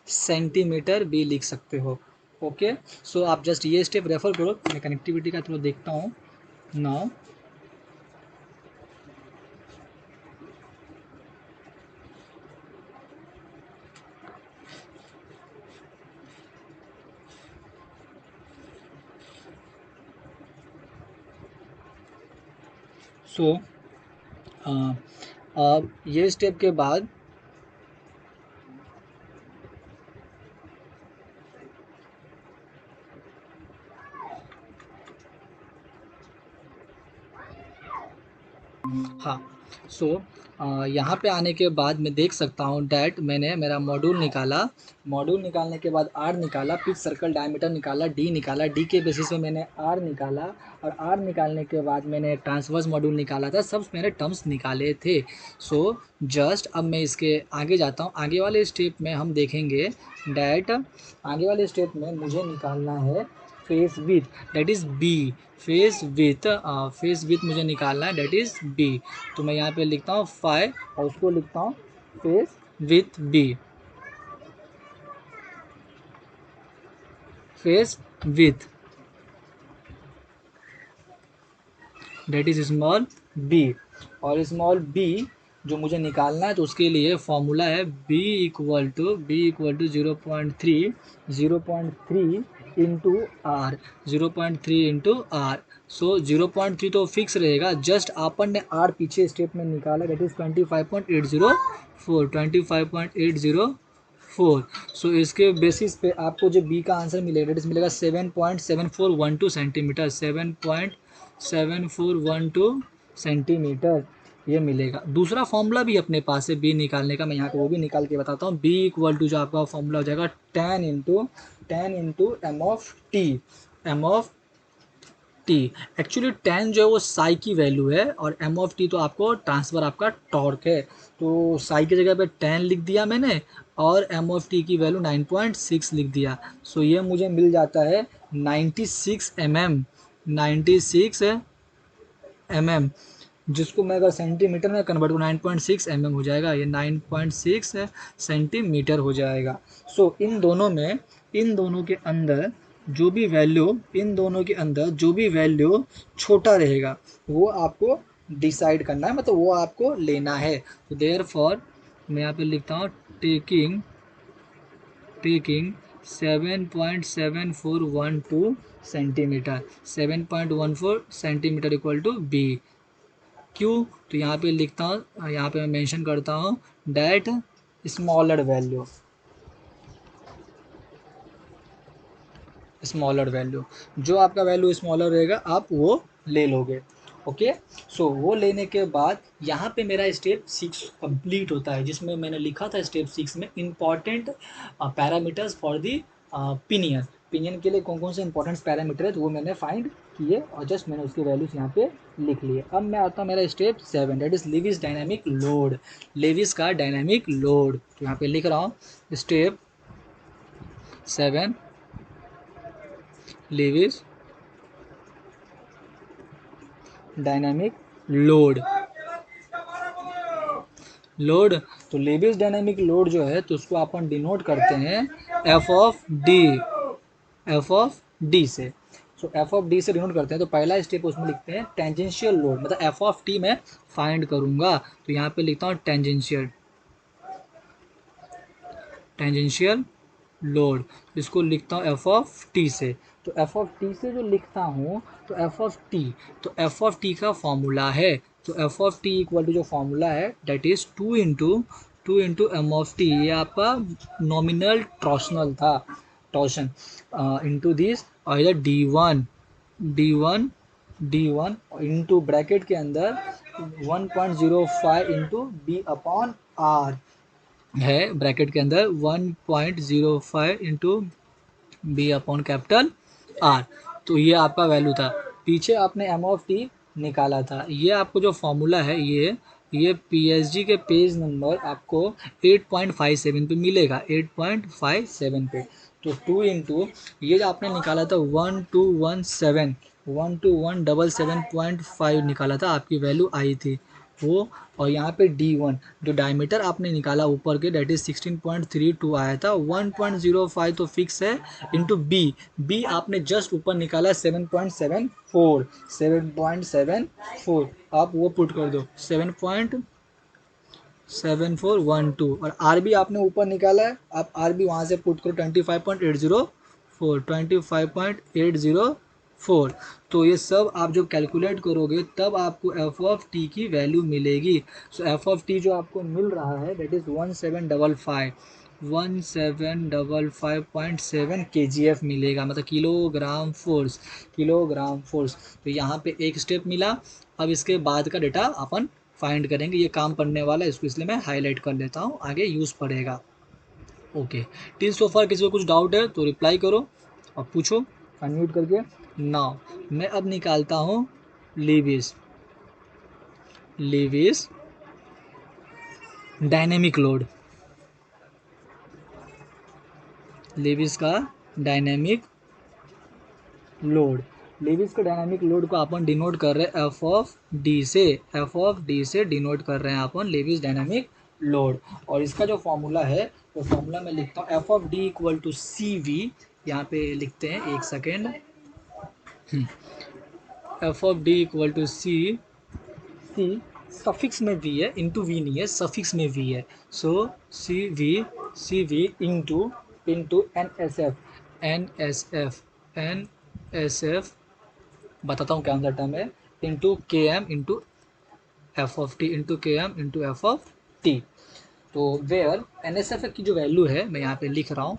सेंटीमीटर भी लिख सकते हो। ओके, सो आप जस्ट ये स्टेप रेफर करो। मैं कनेक्टिविटी का थोड़ा देखता हूँ नाउ। सो अब ये स्टेप के बाद हाँ, सो यहाँ पे आने के बाद मैं देख सकता हूँ डैट मैंने मेरा मॉड्यूल निकाला। मॉड्यूल निकालने के बाद आर निकाला, पिच सर्कल डायमीटर निकाला, डी निकाला, डी के बेसिस पे मैंने आर निकाला, और आर निकालने के बाद मैंने ट्रांसवर्स मॉड्यूल निकाला था। सब मैंने टर्म्स निकाले थे। सो जस्ट अब मैं इसके आगे जाता हूँ। आगे वाले स्टेप में हम देखेंगे डैट, आगे वाले स्टेप में मुझे निकालना है face width, that is B. Face width मुझे निकालना है, दैट इज़ बी। तो मैं यहाँ पे लिखता हूँ 5 और उसको लिखता हूँ face width B. Face width that is small B, और स्मॉल बी जो मुझे निकालना है, तो उसके लिए फॉर्मूला है B = 0.3 into R, 0.3 into R. So 0.3 तो फिक्स रहेगा, जस्ट अपन ने आर पीछे स्टेप में निकाला, दैट इज 25.804, 25.804। सो इसके बेसिस पे आपको जो बी का आंसर मिलेगा, दैट इज मिलेगा 7.7412 सेंटीमीटर, 7.7412 सेंटीमीटर ये मिलेगा। दूसरा फॉर्मूला भी अपने पास है बी निकालने का, मैं यहाँ पे वो भी निकाल के बताता हूँ। B = जो आपका फॉर्मूला हो जाएगा tan into M of T, M of T. Actually tan जो है वो साई की वैल्यू है, और एम ऑफ टी तो आपको ट्रांसफर आपका टॉर्क है। तो साई की जगह पे tan लिख दिया मैंने, और एम ऑफ टी की वैल्यू 9.6 लिख दिया। सो ये मुझे मिल जाता है 96 mm, 96 mm, जिसको मैं अगर सेंटीमीटर में कन्वर्ट करूँ 9.6 mm हो जाएगा, ये 9.6 सेंटीमीटर हो जाएगा। सो इन दोनों में, इन दोनों के अंदर जो भी वैल्यू, इन दोनों के अंदर जो भी वैल्यू छोटा रहेगा वो आपको डिसाइड करना है, मतलब वो आपको लेना है। तो देयरफॉर मैं यहाँ पे लिखता हूँ taking 7.7412 centimetre, 7.14 centimetre equal to B. क्यों? तो यहाँ पे लिखता हूँ, यहाँ पे मैं मेंशन करता हूँ that smaller value, smaller value, जो आपका वैल्यू स्मॉलर रहेगा आप वो ले लोगे। ओके, सो वो लेने के बाद यहाँ पे मेरा स्टेप 6 कंप्लीट होता है, जिसमें मैंने लिखा था स्टेप 6 में important parameters for the pinion. Pinion के लिए कौन कौन से इंपॉर्टेंट पैरामीटर है, तो वो मैंने फाइंड किए, और जस्ट मैंने उसके वैल्यूज यहाँ पे लिख लिए। अब मैं आता हूँ मेरा step 7, that is Lewis dynamic load, Lewis का डायनामिक लोड। तो यहाँ पे लिख रहा हूँ step 7 Lewis dynamic load. Load, तो लेविस डायनामिक लोड जो है, तो उसको अपन डिनोट करते हैं F of D, F of D से। सो एफ ऑफ डी से डिनोट करते हैं, तो पहला स्टेप उसमें लिखते हैं टेंजेंशियल लोड, मतलब एफ ऑफ टी मैं फाइंड करूंगा, तो यहाँ पे लिखता हूँ टेंजेंशियल, टेंजेंशियल लोड, इसको लिखता हूँ एफ ऑफ टी से। तो एफ ऑफ टी से जो लिखता हूँ, तो एफ ऑफ टी, तो एफ ऑफ टी का फॉर्मूला है, तो F of T equal to जो फॉर्मूला है that is 2 into M of T, ये आपका नॉमिनल टॉर्शनल था, टॉर्शन इंटू दिस, और इधर डी वन इंटू ब्रैकेट के अंदर 1.05 इंटू बी अपॉन आर है, ब्रैकेट के अंदर 1.05 into B upon capital R. तो ये आपका वैल्यू था, पीछे आपने एम ऑफ टी निकाला था। ये आपको जो फॉर्मूला है, ये पीएसजी के पेज नंबर आपको 8.57 पे मिलेगा, 8.57 पे। तो 2 इंटू ये जो आपने निकाला था 1217.5 निकाला था, आपकी वैल्यू आई थी वो, और यहाँ पे D1 जो डायमीटर आपने निकाला ऊपर के, दैट इज 16.32 आया था, 1.05 तो फिक्स है, इंटू बी आपने जस्ट ऊपर निकाला 7.74, 7.74 आप वो पुट कर दो 7.7412, और आर बी आपने ऊपर निकाला है, आप आर बी वहाँ से पुट करो 25.804, 25.804। तो ये सब आप जब कैलकुलेट करोगे तब आपको एफ ऑफ टी की वैल्यू मिलेगी। सो एफ ऑफ टी जो आपको मिल रहा है दैट इज़ 1755.7 kgf मिलेगा, मतलब किलोग्राम फोर्स, किलोग्राम फोर्स। तो यहाँ पे एक स्टेप मिला। अब इसके बाद का डेटा अपन फाइंड करेंगे, ये काम पड़ने वाला है, इसको इसलिए मैं हाईलाइट कर लेता हूँ, आगे यूज़ पड़ेगा। ओके, टिल सो फार किसी को कुछ डाउट है तो रिप्लाई करो और पूछो अनम्यूट करके। नाउ मैं अब निकालता हूँ Lewis, Lewis dynamic load, Lewis का डायनेमिक लोड। लेविस का डायनामिक लोड को अपन डिनोट कर रहे हैं एफ ऑफ डी से, एफ ऑफ डी से डिनोट कर रहे हैं अपन लेविस डायनामिक लोड। और इसका जो फॉर्मूला है, वो फॉर्मूला मैं लिखता हूँ F of D equal to C V, यहाँ पे लिखते हैं, एक second, F of D equal to C suffix में वी है, इंटू वी नहीं है, सफिक्स में वी है। So C V into into N S F बताता हूँ क्या आंसर टर्म है, into K M into F of T into K M into F of T. तो वेयर एन एस एफ की जो वैल्यू है मैं यहाँ पे लिख रहा हूँ,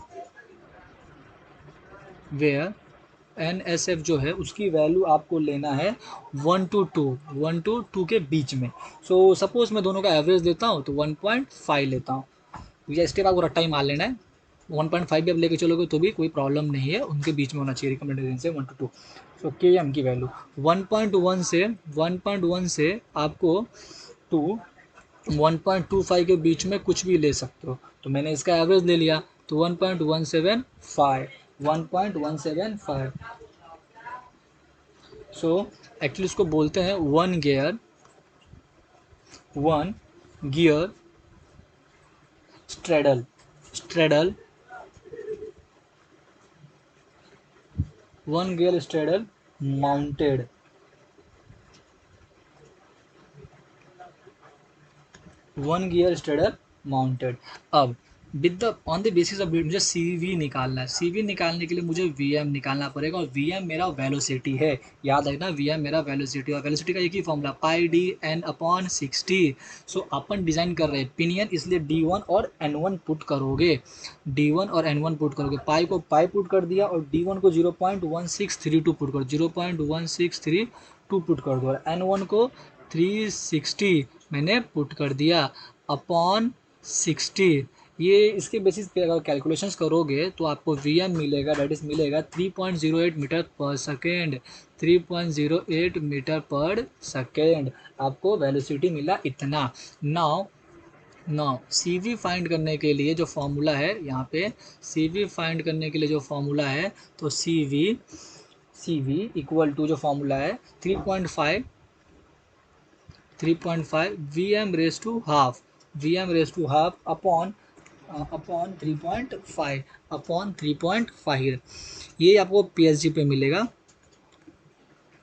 वेयर एन एस एफ जो है उसकी वैल्यू आपको लेना है 1 to 2 के बीच में। सो सपोज मैं दोनों का एवरेज लेता हूँ तो 1.5 लेता हूँ। ये स्टेप आपको रट्टा ही मार लेना है, 1.5 भी आप लेके चलोगे तो भी कोई प्रॉब्लम नहीं है, उनके बीच में होना चाहिए रिकमेंडेड रेंज से 1 to 2। सो के एम की वैल्यू 1.1 से आपको टू 1.25 के बीच में कुछ भी ले सकते हो। तो मैंने इसका एवरेज ले लिया तो 1.175। सो एक्चुअली इसको बोलते हैं one gear straddle straddle one gear straddle mounted, one gear straddle mounted. अब with the on the basis of मुझे सी वी निकालना है, सी वी निकालने के लिए मुझे वी एम निकालना पड़ेगा, और वी एम मेरा वेलोसिटी है, याद रखना वी एम मेरा वेलोसिटी, और वेलोसिटी का एक ही फॉर्मूला पाई डी एन अपॉन 60। सो अपन डिज़ाइन कर रहे हैं पिनियन, इसलिए डी वन और एन वन पुट करोगे, डी वन और एन वन पुट करोगे, पाई को पाई पुट कर दिया और डी वन को 0.1632 पुट करो, 0.1632 पुट कर दो, और एन वन को 360 मैंने पुट कर दिया अपॉन 60। ये इसके बेसिस पे अगर कैलकुलेशंस करोगे तो आपको वी एम मिलेगा, डेट इज मिलेगा 3.08 मीटर पर सेकेंड, 3.08 मीटर पर सेकेंड आपको वेलोसिटी मिला इतना। नाउ सी वी फाइंड करने के लिए जो फॉर्मूला है यहाँ पे, सी वी फाइंड करने के लिए जो फॉर्मूला है, तो सी वी इक्वल टू जो फॉर्मूला है 3.5 V M raise to half upon 3.5 ये आपको पी एच जी पे मिलेगा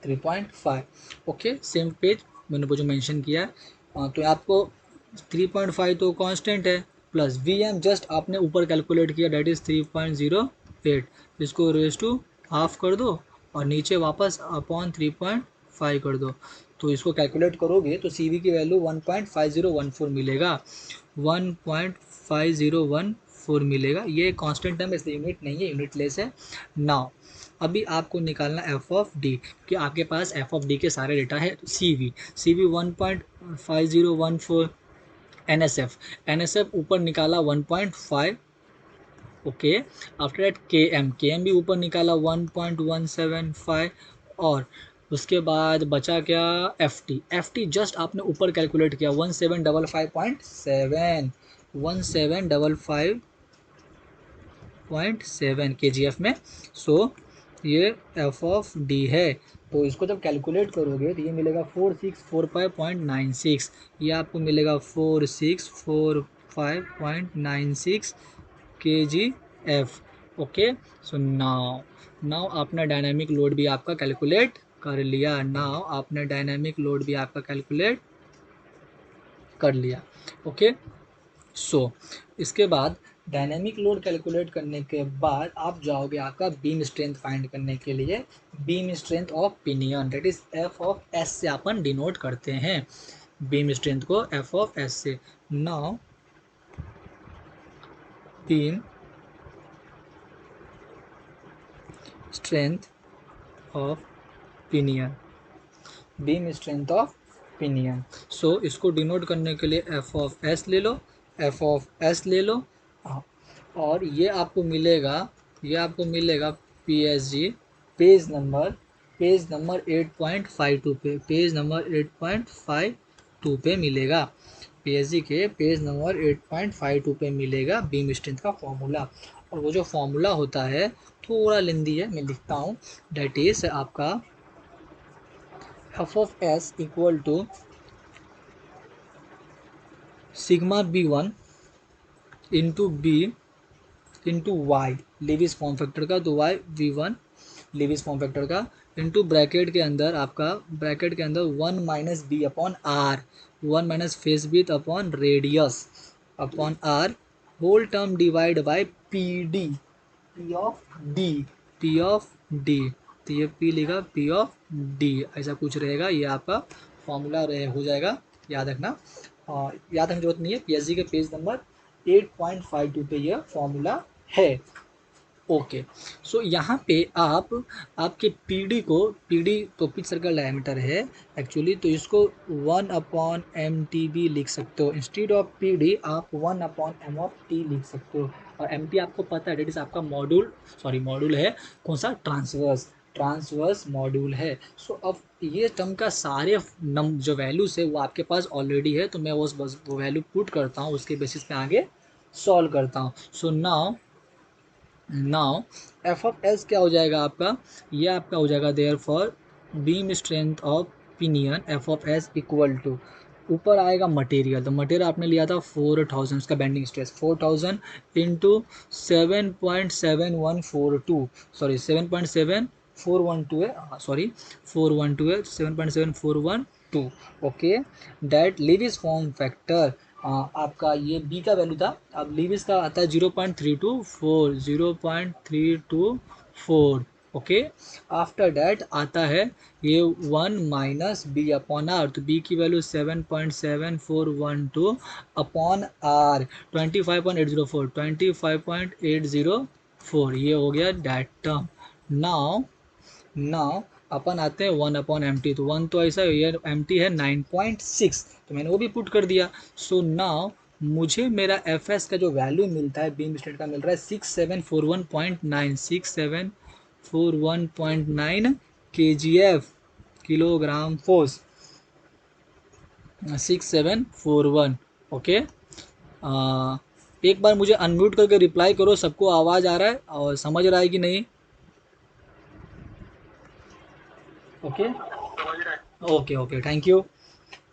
3.5। ओके सेम पेज मैंने वो जो मेंशन किया है, तो आपको 3.5 तो कांस्टेंट है, प्लस वी एम जस्ट आपने ऊपर कैलकुलेट किया डेट इज़ 3.08, इसको रेस टू हाफ कर दो और नीचे वापस अपॉन 3.5 कर दो, तो इसको कैलकुलेट करोगे तो सी वी की वैल्यू 1.5014 मिलेगा, 1.5014 मिलेगा। ये कांस्टेंट टर्म इसलिए यूनिट नहीं है, यूनिट लेस है। नाउ अभी आपको निकालना एफ ऑफ डी, कि आपके पास एफ ऑफ डी के सारे डेटा है। सी वी 1.5014, एन एस एफ ऊपर निकाला 1.5, ओके। आफ्टर दैट के एम भी ऊपर निकाला 1.175, और उसके बाद बचा क्या, एफ टी जस्ट आपने ऊपर कैलकुलेट किया 1755.7, 1755.7 के जी एफ में। सो ये एफ ऑफ डी है, तो इसको जब कैलकुलेट करोगे तो ये मिलेगा 4645.96, ये आपको मिलेगा 4645.96 के जी एफ। ओके सो नाउ आपने डायनामिक लोड भी आपका कैलकुलेट कर लिया, ओके। सो इसके बाद डायनेमिक लोड कैलकुलेट करने के बाद आप जाओगे आपका बीम स्ट्रेंथ फाइंड करने के लिए, beam strength of pinion, that is F of S से अपन डिनोट करते हैं बीम स्ट्रेंथ को, एफ ऑफ एस से। Now beam strength of pinion, beam strength of pinion. So इसको डिनोट करने के लिए एफ ऑफ एस ले लो, एफ ऑफ एस ले लो, और ये आपको मिलेगा P S G page number 8.52 पे, पेज नंबर 8.52 पे मिलेगा, पी एस जी के पेज नंबर 8.52 पे मिलेगा बीम स्ट्रेंथ का फॉर्मूला। और वो जो फॉर्मूला होता है थोड़ा लेंदी है, मैं लिखता हूँ, डेट इज आपका F of S equal to sigma B one into B into Y, Lewis form factor का, तो Y V one Lewis form factor का, इनटू ब्रैकेट के अंदर आपका, ब्रैकेट के अंदर 1 minus B upon R, 1 minus face width upon radius upon R, whole term divide by P D, P of D, P of D. तो ये P लिखा, P of D, ऐसा कुछ रहेगा, ये आपका फॉर्मूला रहे हो जाएगा, याद रखना। याद रखने की जरूरत नहीं है, पीएसजी के पेज नंबर 8.52 पे ये फॉर्मूला है। ओके, सो यहाँ पे आप आपके पीडी को, पीडी तो पिच सर्कल डायमीटर है एक्चुअली, तो इसको 1 अपॉन एम टी भी लिख सकते हो, इंस्टीड ऑफ पीडी आप 1 अपॉन एम ऑफ टी लिख सकते हो। और एम टी आपको पता है डेट इज आपका मॉड्यूल, सॉरी मॉड्यूल है कौन सा, ट्रांसवर्स, ट्रांसवर्स मॉड्यूल है। सो अब ये टर्म का सारे जो वैल्यूज है वो आपके पास ऑलरेडी है, तो मैं बस वो वैल्यू पुट करता हूँ, उसके बेसिस पे आगे सॉल्व करता हूँ। So now F of S क्या हो जाएगा आपका, ये आपका हो जाएगा therefore beam strength of pinion F of S equal to, ऊपर आएगा मटेरियल, तो मटेरियल आपने लिया था 4000, उसका बेंडिंग स्ट्रेस 4000 इंटू 7.7142, सॉरी 7.7412 है, सॉरी 412 है, 7.7412, okay. That Lewis form factor आपका ये बी का वैल्यू था, अब लीविस का आता है 0.324, 0.324, ओके। आफ्टर डैट आता है ये 1 माइनस बी अपॉन आर, तो बी की वैल्यू 7.7412 अपॉन आर 25.804, 25.804, ये हो गया डैट टर्म। नाउ अपन आते हैं 1 अपॉन एम टी, तो 1 तो ऐसा ये एम टी है 9.6, तो मैंने वो भी पुट कर दिया। सो नाउ मुझे मेरा एफ एस का जो वैल्यू मिलता है बीम स्ट्रेंथ का मिल रहा है 6741.9, 6741.9 के जी एफ, किलोग्राम फोर्स, 6741, ओके। एक बार मुझे अनम्यूट करके रिप्लाई करो, सबको आवाज़ आ रहा है और समझ रहा है कि नहीं, okay okay okay, thank you.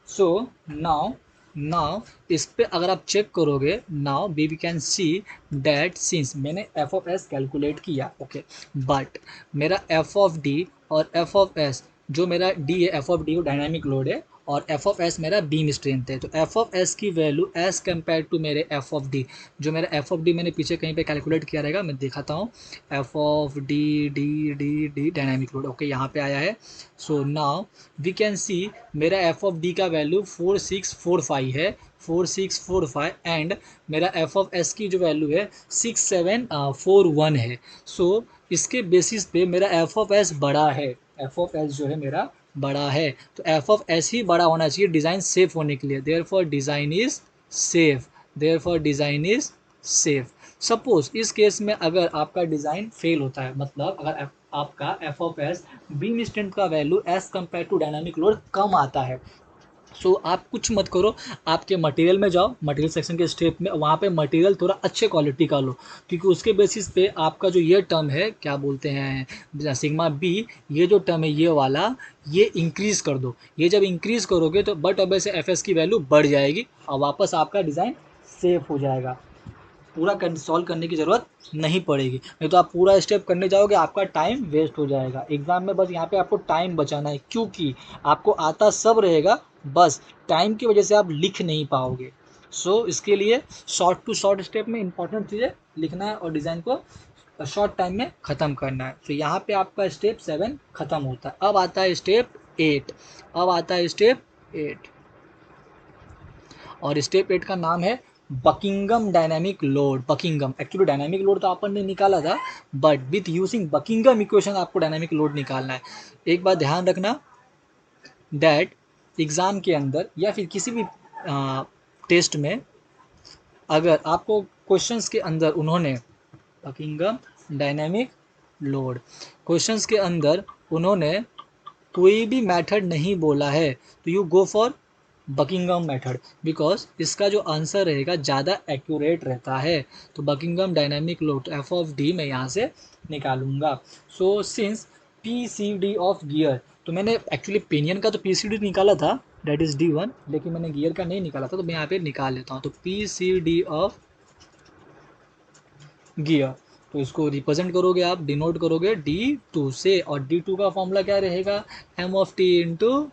So now इस पे अगर आप चेक करोगे, now we can see that since मैंने एफ ऑफ एस कैलकुलेट किया, ओके, बट मेरा एफ ऑफ डी और एफ ऑफ एस, जो मेरा डी है, एफ ऑफ डी वो डायनामिक लोड है और एफ ऑफ एस मेरा बीम स्ट्रेंथ है, तो एफ ऑफ एस की वैल्यू एज कम्पेयर टू मेरे एफ ऑफ डी, जो मेरा एफ ऑफ डी मैंने पीछे कहीं पे कैलकुलेट किया रहेगा, मैं दिखाता हूँ, F of D D D D dynamic load, okay, यहाँ पे आया है। So now we can see मेरा एफ ऑफ डी का वैल्यू 4645 है, 4645, एंड मेरा एफ ऑफ एस की जो वैल्यू है 6741 है। सो इसके बेसिस पे मेरा एफ ऑफ एस बड़ा है, एफ ऑफ एस जो है मेरा बड़ा है, तो एफ ऑफ एस ही बड़ा होना चाहिए डिज़ाइन सेफ होने के लिए, therefore design is safe, therefore design is safe. Suppose इस केस में अगर आपका डिज़ाइन फेल होता है, मतलब अगर आपका F of S beam strength का value as compare to dynamic load कम आता है, सो आप कुछ मत करो, आपके मटेरियल में जाओ, मटेरियल सेक्शन के स्टेप में, वहाँ पे मटेरियल थोड़ा अच्छे क्वालिटी का लो, क्योंकि उसके बेसिस पे आपका जो ये टर्म है, क्या बोलते हैं, सिग्मा बी, ये जो टर्म है ये वाला, ये इंक्रीज़ कर दो, ये जब इंक्रीज़ करोगे तो बट अब से एफ एस की वैल्यू बढ़ जाएगी और वापस आपका डिज़ाइन सेफ हो जाएगा, पूरा सॉल्व करने की ज़रूरत नहीं पड़ेगी, नहीं तो आप पूरा स्टेप करने जाओगे आपका टाइम वेस्ट हो जाएगा एग्ज़ाम में, बस यहाँ पे आपको टाइम बचाना है, क्योंकि आपको आता सब रहेगा, बस टाइम की वजह से आप लिख नहीं पाओगे। सो इसके लिए शॉर्ट टू शॉर्ट स्टेप में इंपॉर्टेंट चीज़ें लिखना है और डिज़ाइन को शॉर्ट टाइम में ख़त्म करना है। तो यहाँ पे आपका स्टेप 7 ख़त्म होता है, अब आता है स्टेप 8, अब आता है स्टेप 8, और स्टेप 8 का नाम है Buckingham dynamic load. Buckingham, actually dynamic load तो अपन ने निकाला था, but with using Buckingham equation आपको डायनामिक लोड निकालना है। एक बात ध्यान रखना, दैट एग्ज़ाम के अंदर या फिर किसी भी टेस्ट में अगर आपको क्वेश्चंस के अंदर उन्होंने बकिंगम डायनामिक लोड, क्वेश्चंस के अंदर उन्होंने कोई भी मेथड नहीं बोला है, तो you go for Buckingham method, because इसका जो आंसर रहेगा ज़्यादा एक्यूरेट रहता है। तो Buckingham dynamic load F of D मैं यहाँ से निकालूंगा। So since P C D of gear, तो मैंने एक्चुअली पिनियन का तो पी सी डी निकाला था, डेट इज़ D1, लेकिन मैंने गियर का नहीं निकाला था, तो मैं यहाँ पे निकाल लेता हूँ। तो P C D of gear, तो इसको रिप्रेजेंट करोगे आप, डिनोट करोगे D2 से, और D2 का फॉर्मूला क्या रहेगा, M of T into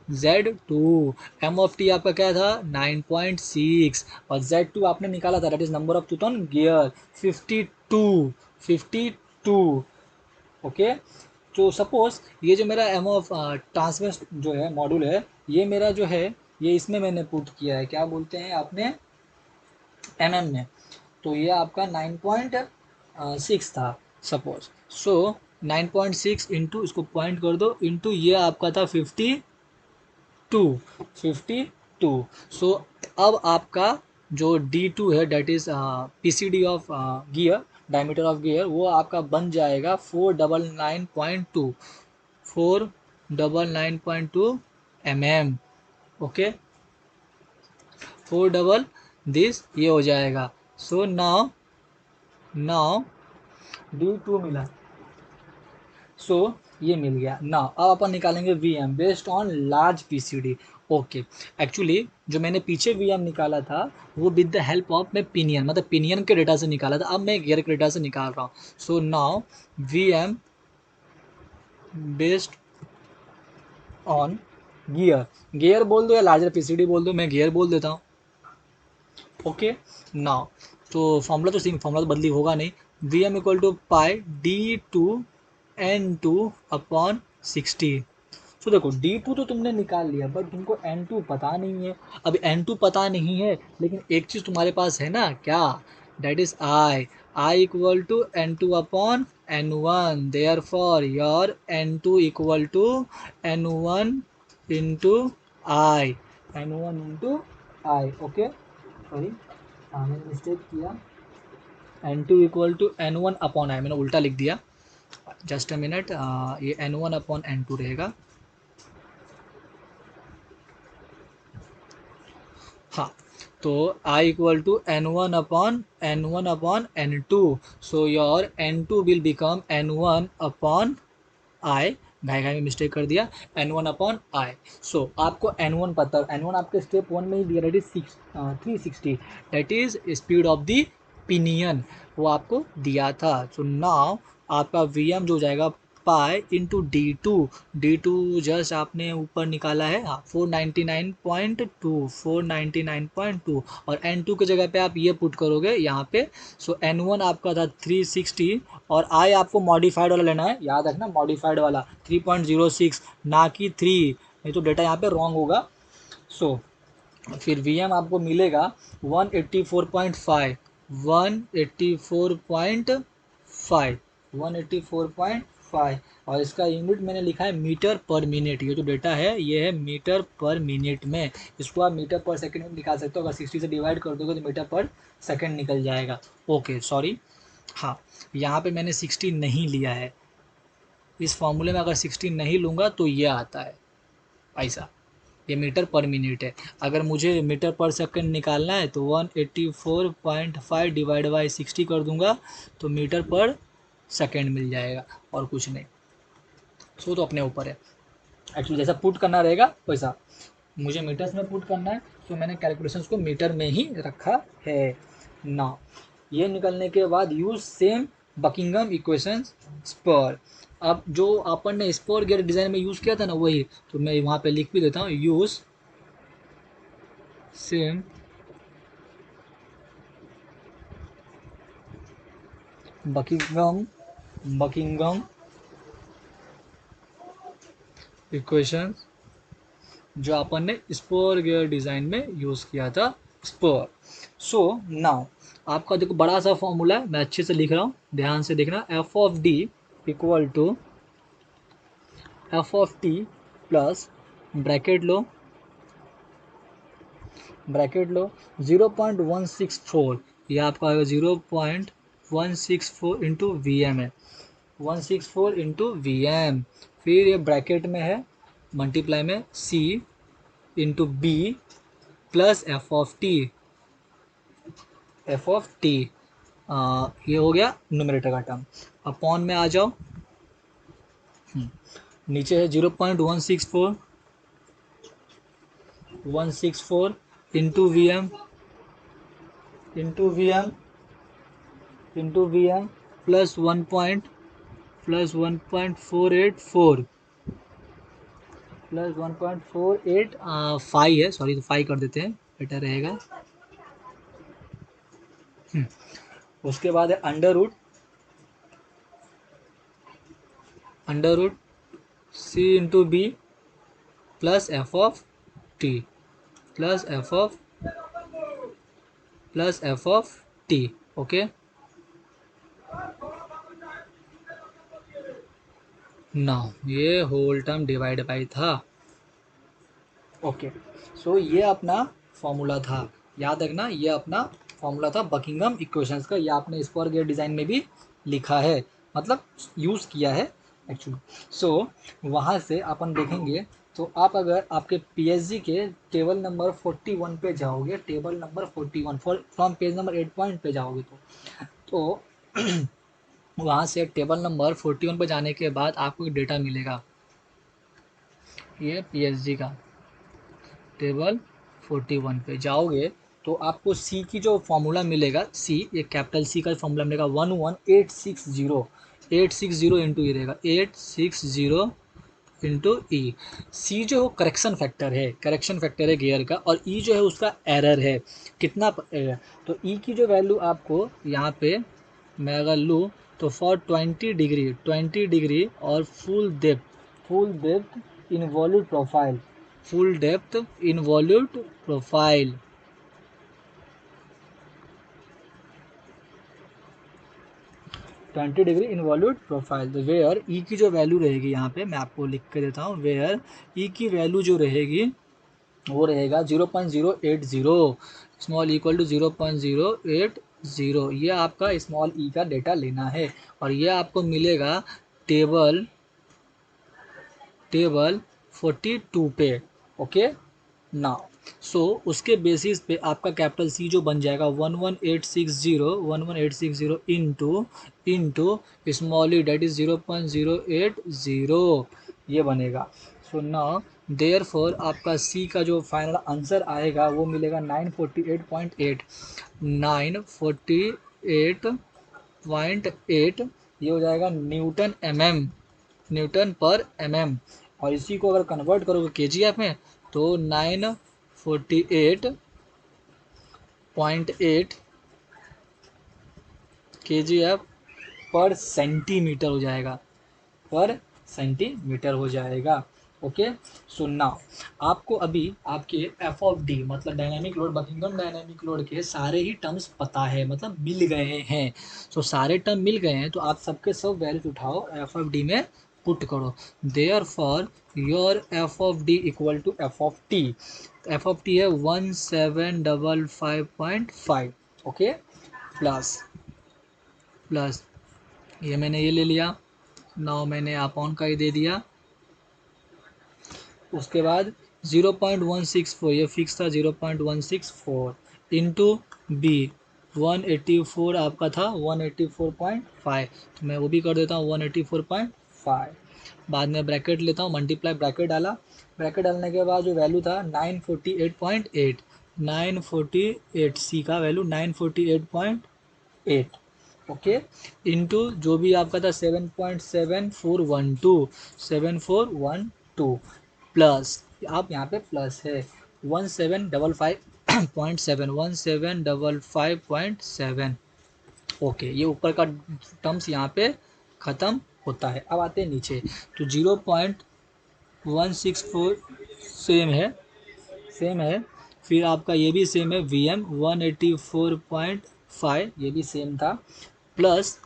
Z2। M of T आपका क्या था 9.6, और Z2 आपने निकाला था, that is number of tooth on gear 52, 52। Okay, तो सपोज ये जो मेरा एम ऑफ ट्रांसवर्स जो है मॉड्यूल है, ये मेरा जो है ये इसमें मैंने पुट किया है, क्या बोलते हैं आपने, में। तो ये आपका 9.6 था सपोज। सो 9.6 इंटू, इसको पॉइंट कर दो, इंटू ये आपका था 52, 52। सो अब आपका जो D2 है, that is PCD of gear, diameter of gear, वो आपका बन जाएगा 499.2, 499.2 mm। ओके, 4 दिस ये हो जाएगा। सो नाउ नाउ D2 मिला, सो ये मिल गया। नाउ अब अपन निकालेंगे VM based on large PCD। Okay, actually जो मैंने पीछे VM निकाला था वो विद द हेल्प ऑफ मैं पिनियन, मतलब पिनियन के डेटा से निकाला था, अब मैं गियर के डेटा से निकाल रहा हूँ। So now VM based on gear, gear बोल दो या लार्जर PCD बोल दो, मैं गियर बोल देता हूँ। ओके, नाउ तो फॉर्मूला तो सेम, फॉर्मूला तो बदली होगा नहीं। VM equal to pi D2N2 upon 60। तो देखो D2 तो तुमने निकाल लिया, बट तुमको N2 पता नहीं है। अब N2 पता नहीं है, लेकिन एक चीज़ तुम्हारे पास है ना, क्या, that is I equal to N2 upon N1, therefore your N2 equal to N1 into I, N1 into I. Okay, sorry, मैंने मिस्टेक किया, N2 equal to N1 upon आई, मैंने उल्टा लिख दिया, जस्ट अ मिनट। ये N1 upon N2 रहेगा। हाँ, तो I equal to N1 upon N2, so your N2 will become N1 upon I, घाई घाई में मिस्टेक कर दिया, N1 अपॉन आई। सो आपको N1 पता, N1 आपके स्टेप 1 में ही दिया, that is 360, that is speed of the pinion, वो आपको दिया था। सो नाउ आपका VM जो हो जाएगा पाई इंटू D2 जस्ट आपने ऊपर निकाला है, हाँ 499.2, 499.2, और N2 की जगह पे आप ये पुट करोगे यहाँ पे। सो N1 आपका था 360, और I आपको मॉडिफाइड वाला लेना है, याद रखना मॉडिफाइड वाला 3.06, ना कि 3, नहीं तो डेटा यहाँ पे रॉन्ग होगा। सो फिर VM आपको मिलेगा 184.5, 184.5, 184.5, और इसका यूनिट मैंने लिखा है मीटर पर मिनट। ये जो डेटा है ये है मीटर पर मिनट में, इसको आप मीटर पर सेकंड में निकाल सकते हो, अगर 60 से डिवाइड कर दोगे तो मीटर पर सेकंड निकल जाएगा। ओके सॉरी, हाँ यहाँ पे मैंने 60 नहीं लिया है, इस फॉर्मूले में अगर 60 नहीं लूँगा तो ये आता है ऐसा, ये मीटर पर मिनट है। अगर मुझे मीटर पर सेकंड निकालना है तो 184.5 डिवाइड बाई 60 कर दूंगा तो मीटर पर सेकंड मिल जाएगा, और कुछ नहीं। सो तो अपने ऊपर है, एक्चुअली जैसा पुट करना रहेगा वैसा, मुझे मीटर्स में पुट करना है, तो मैंने कैलकुलेशंस को मीटर में ही रखा है ना। ये निकलने के बाद यूज सेम बकिंगम इक्वेशंस पर, अब जो अपन ने स्पोर गियर डिज़ाइन में यूज़ किया था ना वही, तो मैं वहाँ पे लिख भी देता हूँ, use same Buckingham Buckingham equation जो अपन ने स्पोर गियर डिज़ाइन में यूज़ किया था, स्पोर। सो नाउ आपका देखो बड़ा सा फॉर्मूला है, मैं अच्छे से लिख रहा हूँ, ध्यान से देखना, F of D equal to F of T plus bracket लो, ब्रैकेट लो 0.164, ये आपका आएगा 0.164 इंटू वी एम है, 164 इंटू वी एम, फिर ये ब्रैकेट में है मल्टीप्लाई में C into B plus F of T, F of T, ये हो गया न्यूमरेटर का टर्म। अपॉन में आ जाओ, नीचे है 0.164, 164 into V M, into V M, into V M plus 1.484 plus 1.485 है, सॉरी, तो 5 कर देते हैं, बेटर रहेगा। उसके बाद है under root C into B plus F of T plus F of T. Okay, now ये होल टर्म डिवाइड बाई था। ओके, सो ये अपना फॉर्मूला था, याद रखना, ये अपना फॉर्मूला था बकिंघम इक्वेशंस का। ये आपने स्क्वायर गेट डिज़ाइन में भी लिखा है, मतलब यूज़ किया है एक्चुअली। सो वहाँ से अपन देखेंगे, तो आप अगर आपके पीएचडी के टेबल नंबर 41 पे जाओगे, table number 41 from page number 8 point पे जाओगे, तो वहाँ से टेबल नंबर 41 पे जाने के बाद आपको एक डेटा मिलेगा, ये पीएचडी का टेबल 41 पे जाओगे तो आपको सी की जो फॉर्मूला मिलेगा, सी, ये कैपिटल सी का फॉर्मूला मिलेगा 11860 इंटू ई रहेगा, 860 इंटू ई। सी जो करेक्शन फैक्टर है गियर का, और ई जो है उसका एरर है, कितना एरर। तो ई की जो वैल्यू आपको यहाँ पे मैं अगर लूँ, तो फॉर 20 डिग्री और full depth in वॉल्यूट profile 20 degree in वॉल्यूट profile, तो वेयर ई की जो वैल्यू रहेगी, यहाँ पे मैं आपको लिख के देता हूँ, वेयर ई की वैल्यू जो रहेगी वो रहेगा 0.080, स्मॉल इक्वल टू 0.080। ये आपका स्मॉल ई का डेटा लेना है, और ये आपको मिलेगा टेबल 42 पे। ओके, नाउ सो उसके बेसिस पे आपका कैपिटल सी जो बन जाएगा 11860 into small E, that is 0.080, ये बनेगा। सो नाउ देयर फॉर आपका सी का जो फाइनल आंसर आएगा वो मिलेगा 948.8, ये हो जाएगा न्यूटन पर एम, और इसी को अगर कन्वर्ट करोगे केजीएफ में, तो 948.8 केजीएफ पर सेंटीमीटर हो जाएगा, ओके। सो नाउ आपको अभी आपके एफ ऑफ डी, मतलब dynamic load, Buckingham dynamic load के सारे ही टर्म्स पता है, मतलब मिल गए हैं। सो सारे टर्म मिल गए हैं, तो आप सबके सब वैल्यूज उठाओ, एफ ऑफ डी में पुट करो। Therefore your F of D equal to F of T है 1755.5, ओके, प्लस ये मैंने ये ले लिया, नाउ मैंने अपॉन का ही दे दिया। उसके बाद 0.164, ये फिक्स था 0.164 इंटू बी 184 आपका था 184.5, तो मैं वो भी कर देता हूँ 184.5। बाद में ब्रैकेट लेता हूँ, मल्टीप्लाई ब्रैकेट डाला, ब्रैकेट डालने के बाद जो वैल्यू था 948.8, 948 सी का वैल्यू 948.8, ओके, इंटू जो भी आपका था 7.7412 प्लस, आप यहाँ पे प्लस है 1755.7, ओके, ये ऊपर का टर्म्स यहाँ पे ख़त्म होता है। अब आते हैं नीचे, तो 0.164 सेम है, फिर आपका ये भी सेम है, वी एम 184.5 ये भी सेम था, प्लस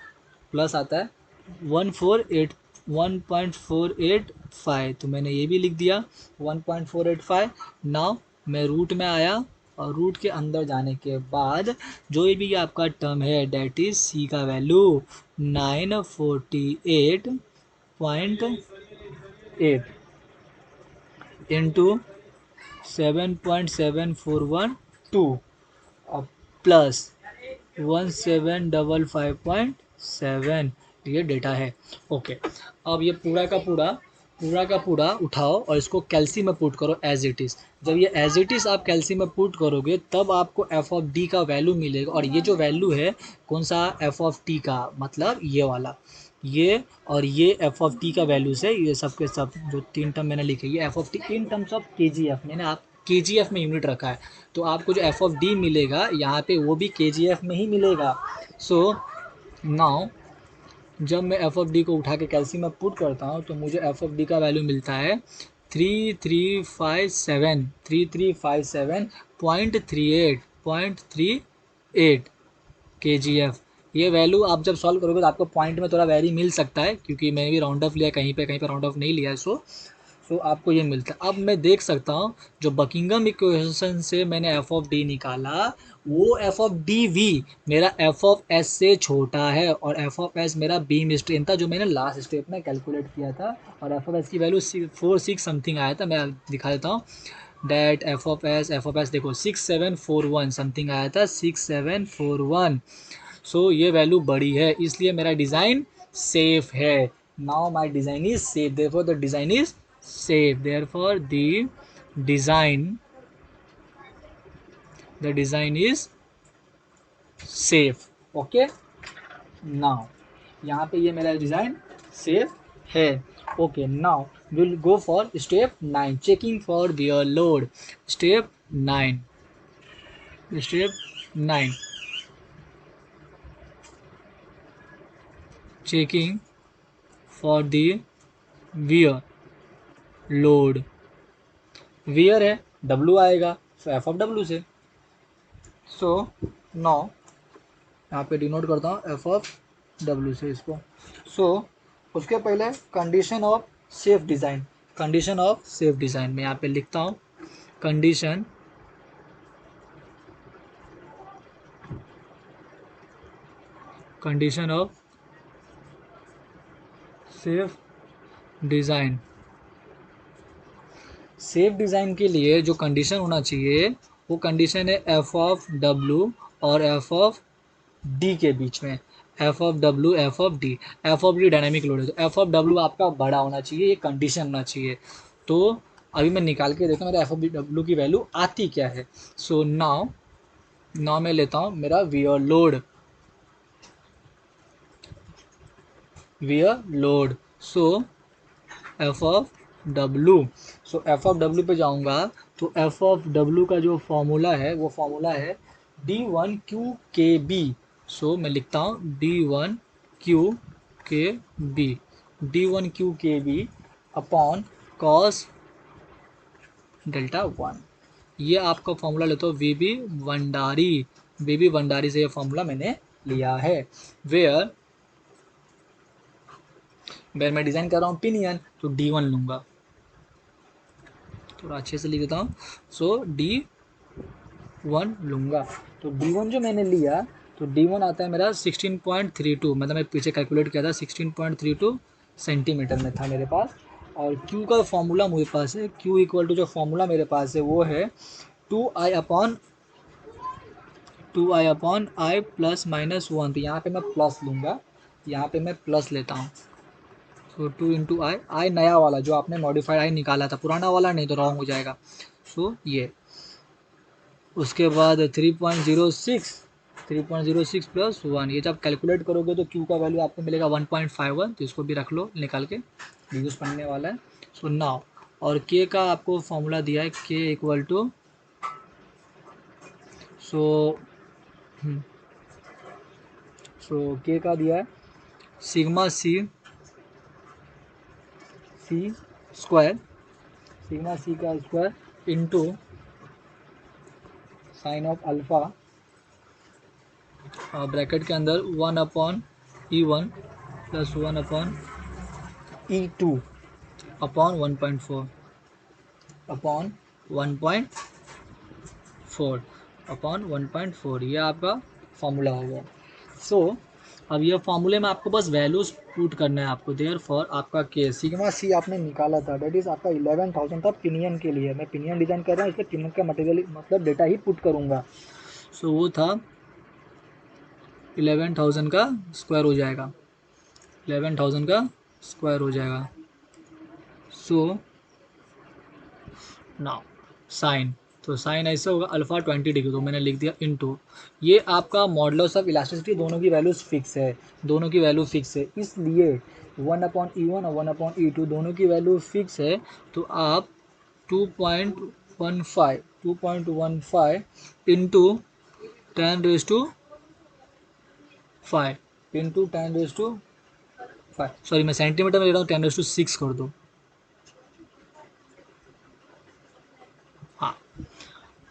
आता है 1.485, तो मैंने ये भी लिख दिया 1.485। नाउ मैं रूट में आया, और रूट के अंदर जाने के बाद जो भी आपका टर्म है, डेट इज सी का वैल्यू 948.8 इंटू 7.741 और प्लस 1755.7, ये डेटा है, ओके। अब ये पूरा का पूरा पूरा का पूरा उठाओ और इसको कैल्सी में पुट करो एज इट इज़। जब ये एज इट इज़ आप कैल्सी में पुट करोगे तब आपको एफ ऑफ डी का वैल्यू मिलेगा। और ये जो वैल्यू है कौन सा, एफ ऑफ टी का, मतलब ये वाला, ये और ये एफ ऑफ टी का वैल्यू से ये सब के सब जो तीन टर्म मैंने लिखे ये F of T in terms of के जी एफ, मैंने आप के जी एफ में यूनिट रखा है। तो आपको जो एफ ऑफ डी मिलेगा यहाँ पे वो भी के जी एफ में ही मिलेगा। सो नाउ जब मैं एफ ऑफ डी को उठा के कैल्सी में पुट करता हूँ तो मुझे एफ ऑफ डी का वैल्यू मिलता है 3357.38 के जी एफ। ये वैल्यू आप जब सॉल्व करोगे तो आपको पॉइंट में थोड़ा वैरी मिल सकता है, क्योंकि मैंने भी राउंड ऑफ लिया, कहीं पे राउंड ऑफ नहीं लिया है। सो आपको ये मिलता है। अब मैं देख सकता हूँ जो बकिंगम इक्वेशन से मैंने एफ ऑफ डी निकाला वो एफ ऑफ डी वी मेरा एफ ऑफ एस से छोटा है, और एफ ऑफ एस मेरा बीम स्ट्रेन था जो मैंने लास्ट स्टेप में कैलकुलेट किया था, और एफ ऑफ एस की वैल्यू 4 6 समथिंग आया था। मैं दिखा देता हूँ डैट एफ ऑफ एस देखो 6741 समथिंग आया था, 6741। सो ये वैल्यू बड़ी है इसलिए मेरा डिज़ाइन सेफ है। Now my design is safe, therefore the design is safe, therefore the design is safe। Okay, now यहाँ पे ये मेरा डिज़ाइन सेफ है। Okay, now will go for step 9, checking for the wear load. Step 9, checking for the wear load. Wear है, W आएगा, so F of W से। So now यहाँ पे डिनोट करता हूँ एफ ऑफ डब्लू से इसको। सो उसके पहले condition of safe design, condition of safe design मैं यहाँ पे लिखता हूँ। Condition of safe design. Safe design के लिए जो कंडीशन होना चाहिए वो कंडीशन है एफ ऑफ डब्लू और एफ ऑफ डी के बीच में। F of W, F of D. F of D dynamic load है तो एफ ऑफ डब्लू आपका बड़ा होना चाहिए, ये कंडीशन होना चाहिए। तो अभी मैं निकाल के देखता हूँ मेरा एफ ऑफ डब्लू की वैल्यू आती क्या है। सो नाउ मैं लेता हूँ मेरा wear load. So F of W, F of W पे जाऊँगा तो एफ ऑफ डब्लू का जो फॉर्मूला है वो फॉर्मूला है D1Q KB। सो मैं लिखता हूँ D1Q KB upon cos delta 1। ये आपका फॉर्मूला लेता हूँ वीबी भंडारी से ये फॉर्मूला मैंने लिया है। वेयर मैं डिज़ाइन कर रहा हूँ पिनियन तो D1 लूँगा, थोड़ा अच्छे से लिख देता हूँ। सो D1 लूँगा तो D1 जो मैंने लिया तो D1 आता है मेरा 16.32, मतलब मैं पीछे कैलकुलेट किया था 16.32 सेंटीमीटर में था मेरे पास। और Q का फॉर्मूला मेरे पास है, Q इक्वल टू जो फॉर्मूला मेरे पास है वो है 2I upon I plus minus 1। तो यहाँ पे मैं प्लस लूँगा, यहाँ पे मैं प्लस लेता हूँ। सो 2 इंटू आई नया वाला जो आपने मॉडिफाइड आई निकाला था, पुराना वाला नहीं तो रॉन्ग हो जाएगा। सो ये उसके बाद 3.06 प्लस 1, ये जब कैलकुलेट करोगे तो Q का वैल्यू आपको मिलेगा 1.51। तो इसको भी रख लो निकाल के, यूज़ पढ़ने वाला है। सो नाउ और K का आपको फॉर्मूला दिया है K equal to so K का दिया है sigma C square, sigma C का square into sine of alpha bracket के अंदर 1 upon E1 plus 1 upon E2 upon 1.4 upon 1.4 ये आपका फॉर्मूला हो गया। सो अब ये फॉर्मूले में आपको बस वैल्यूज पुट करना है आपको। देयरफॉर आपका के सिग्मा सी आपने निकाला था डेट इज़ आपका 11,000 था पिनियन के लिए। मैं पिनियन डिज़ाइन कर रहा हूँ इसलिए पिनियन का मटेरियल मतलब डेटा ही पुट करूँगा। सो वो था 11,000 का स्क्वायर हो जाएगा, 11,000 का स्क्वायर हो जाएगा। सो नाउ साइन, तो साइन ऐसे होगा अल्फ़ा 20 डिग्री, तो मैंने लिख दिया इनटू, ये आपका मॉडुलस ऑफ इलास्टिसिटी, दोनों की वैल्यूज फिक्स है, दोनों की वैल्यू फिक्स है, इसलिए 1/E1 और 1/E2 दोनों की वैल्यू फिक्स है। तो आप 2.15 इंटू 10⁵ इंटू 10⁵, सॉरी मैं सेंटीमीटर में ले रहा हूँ, 10⁶ कर दो, हाँ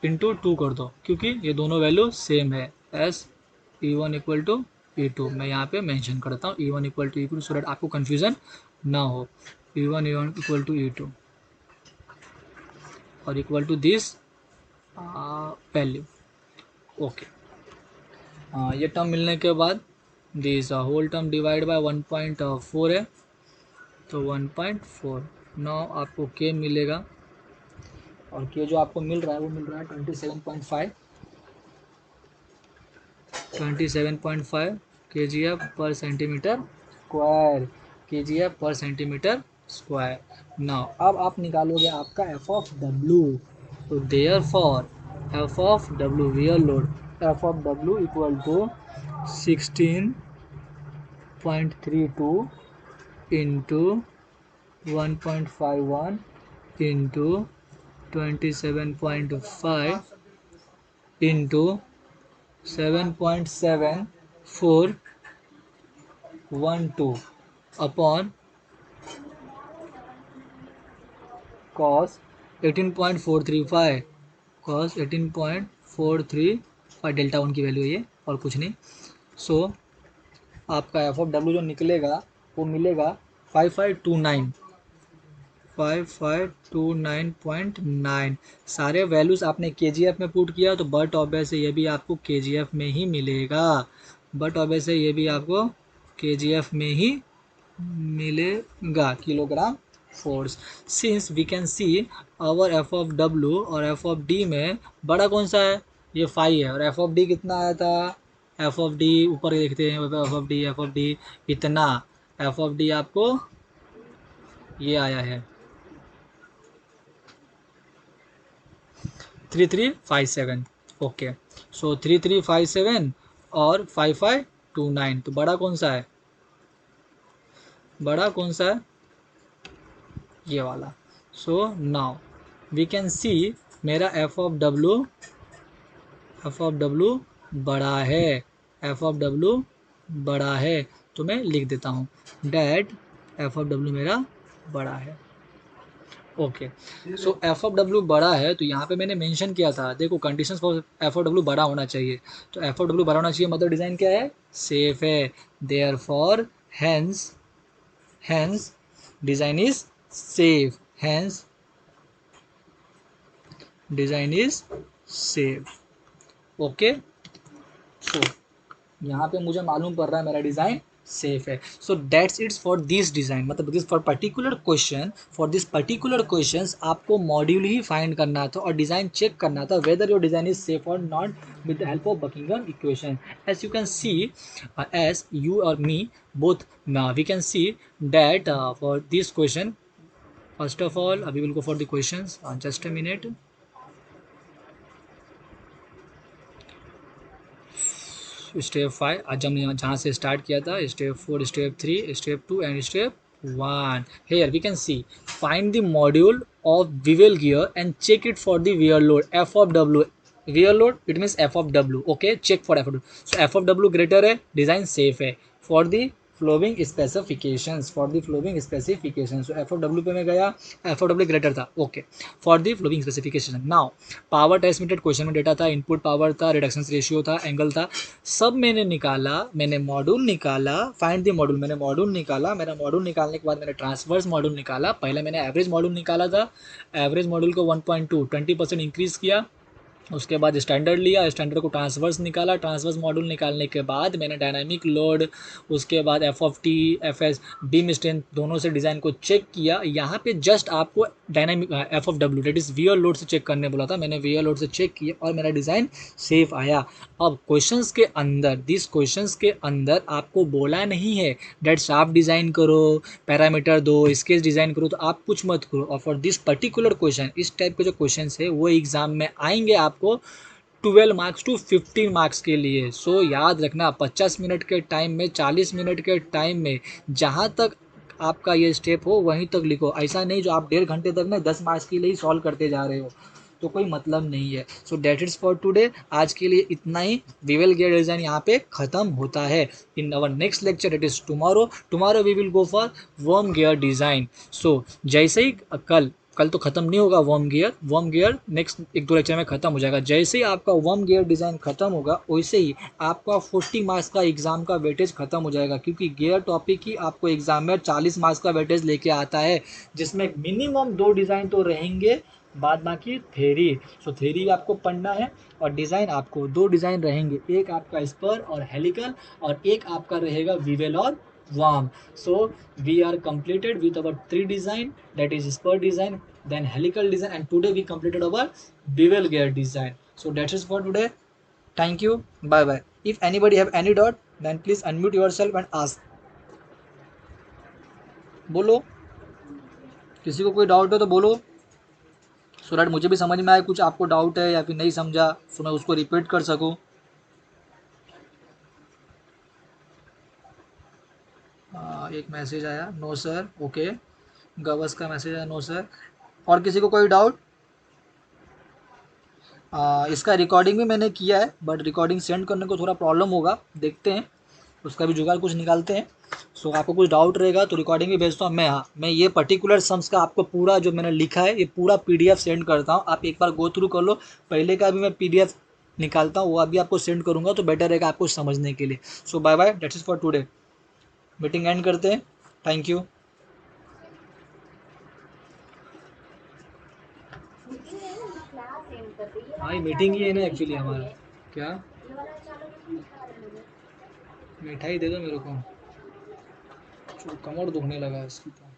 इंटू 2 कर दो, क्योंकि ये दोनों वैल्यू सेम है। As E1 equal to E2 मैं यहाँ पे मेंशन करता हूँ, E1 equal to E2 so that आपको कन्फ्यूज़न ना हो। E1 इक्वल टू E2 और equal to this value, okay. ये टर्म मिलने के बाद this whole term divide by 1.4 है, तो 1.4, नाउ आपको K मिलेगा, और K जो आपको मिल रहा है वो मिल रहा है 27.5 kgf per centimetre square, kgf per centimetre square. Now अब आप निकालोगे आपका एफ ऑफ डब्ल्यू, तो therefore F of W real load, F of W equal to 16.32 into 1.51 into 27.5 into 7.7412 upon cos 18.435, cos 18.435 delta 1 की value है ये, और कुछ नहीं। सो आपका एफ ऑफ डब्ल्यू जो निकलेगा वो मिलेगा 5529.9। सारे वैल्यूज़ आपने केजीएफ में पुट किया, तो बट ऑब्वियस ये भी आपको केजीएफ में ही मिलेगा, बट ऑब्वियस ये भी आपको केजीएफ में ही मिलेगा, kilogram force. Since we can see our F of W और एफ ऑफ डी में बड़ा कौन सा है, ये 5 है, और एफ ऑफ डी कितना आया था, एफ ऑफ डी ऊपर देखते हैं, एफ ऑफ डी इतना, एफ ऑफ डी आपको ये आया है 3357, ओके। सो 3357 और 5529, तो बड़ा कौन सा है, बड़ा कौन सा है, ये वाला। So now we can see मेरा एफ ऑफ डब्ल्यू बड़ा है, एफ ऑफ डब्ल्यू बड़ा है, तो मैं लिख देता हूँ डैट एफ ऑफ डब्ल्यू मेरा बड़ा है, okay. So F of W बड़ा है, तो यहाँ पे मैंने मेंशन किया था, देखो conditions for F of W बड़ा होना चाहिए, तो एफ ऑफ डब्ल्यू बड़ा होना चाहिए, मतलब डिज़ाइन क्या है, सेफ है, therefore hence design is safe, hence design is safe, okay. So यहाँ पे मुझे मालूम पड़ रहा है मेरा डिज़ाइन सेफ है। So that's it's for this design, मतलब this for particular question, for this particular question आपको मॉड्यूल ही फाइंड करना था और डिज़ाइन चेक करना था whether your design is safe और not with the help of Buckingham equation. As you can see, as you और me both we can see that for this question, first of all we will go for the questions, just a minute. Step 5 आज हम जहाँ से start किया था, step 4, step 3, step 2 and step 1। Here we can see find the module of bevel gear and check it for the wear load F of W, wear load it means F of W, okay, check for F of W. So F of W greater है, design safe है, for the following specifications, for the following specification. So F of W पे मैं गया, F of W greater था, okay, for the following specification. Now power transmitted question में data था, input power था, reduction ratio था, angle था, सब मैंने निकाला, मैंने मॉड्यूल निकाला, फाइंड द मॉड्यूल, मैंने मॉड्यूल निकाला, मेरा मॉड्यूल निकालने के बाद मैंने ट्रांसवर्स मॉड्यूल निकाला, पहले मैंने एवरेज मॉड्यूल निकाला था, एवरेज मॉड्यूल को 1.2 20% इंक्रीज़ किया, उसके बाद स्टैंडर्ड लिया, स्टैंडर्ड को ट्रांसवर्स निकाला, ट्रांसवर्स मॉड्यूल निकालने के बाद मैंने डायनामिक लोड, उसके बाद F of T, F S, beam strength दोनों से डिज़ाइन को चेक किया। यहाँ पे जस्ट आपको dynamic F of W, that is wear load से चेक करने बोला था, मैंने वीयर लोड से चेक किया और मेरा डिज़ाइन सेफ आया। अब क्वेश्चंस के अंदर, दिस क्वेश्चंस के अंदर आपको बोला नहीं है डेट शाफ्ट डिज़ाइन करो, पैरामीटर दो, स्केच डिज़ाइन करो, तो आप कुछ मत करो। और फॉर दिस पर्टिकुलर क्वेश्चन, इस टाइप के जो क्वेश्चन है वो एग्जाम में आएंगे आपको 12 मार्क्स टू 15 मार्क्स के लिए। सो याद रखना 50 मिनट के टाइम में, 40 मिनट के टाइम में जहाँ तक आपका ये स्टेप हो वहीं तक लिखो। ऐसा नहीं जो आप 1.5 घंटे तक ना 10 मार्क्स के लिए ही सॉल्व करते जा रहे हो, तो कोई मतलब नहीं है। सो डेट इज़ फॉर टुडे, आज के लिए इतना ही। वी गियर डिज़ाइन यहाँ पे ख़त्म होता है। In our next lecture, it is tomorrow we will go for worm gear design. So जैसे ही कल तो ख़त्म नहीं होगा वर्म गियर नेक्स्ट 1-2 लेक्चर में ख़त्म हो जाएगा। जैसे ही आपका वर्म गियर डिज़ाइन ख़त्म होगा वैसे ही आपका 40 मार्क्स का एग्ज़ाम का वेटेज ख़त्म हो जाएगा, क्योंकि गियर टॉपिक ही आपको एग्ज़ाम में 40 मार्क्स का वेटेज लेके आता है, जिसमें मिनिमम 2 डिज़ाइन तो रहेंगे, बाद बाकी थेरी। सो थेरी आपको पढ़ना है और डिज़ाइन आपको 2 डिज़ाइन रहेंगे, एक आपका स्पर और हेलिकल और एक आपका रहेगा वीवेल और worm. So we are completed with our 3 design, that is spur design, then helical design, and today we completed our bevel gear design. So that's it for today. Thank you. Bye bye. If anybody have any doubt, then please unmute yourself and ask. बोलो, किसी को कोई doubt हो तो बोलो, so that मुझे भी समझ में आए कुछ आपको डाउट है या फिर नहीं समझा, सो मैं उसको रिपीट कर सकूँ। एक मैसेज आया, नो सर। ओके, गवस का मैसेज आया, नो सर। और किसी को कोई डाउट? इसका रिकॉर्डिंग भी मैंने किया है, बट रिकॉर्डिंग सेंड करने को थोड़ा प्रॉब्लम होगा, देखते हैं उसका भी जुगाड़ कुछ निकालते हैं। सो आपको कुछ डाउट रहेगा तो रिकॉर्डिंग भी भेजता हूँ मैं। हाँ, मैं ये पर्टिकुलर सम्स का आपको पूरा जो मैंने लिखा है ये पूरा PDF सेंड करता हूँ, आप एक बार गो थ्रू कर लो। पहले का भी मैं PDF निकालता हूँ, वो अभी आपको सेंड करूँगा तो बेटर रहेगा आपको समझने के लिए। So bye bye, that's is for today. Meeting end करते हैं। Thank you. हाँ, मीटिंग ही है ना एक्चुअली हमारा। क्या? मिठाई दे दो मेरे को, कमर दुखने लगा है इसकी तो।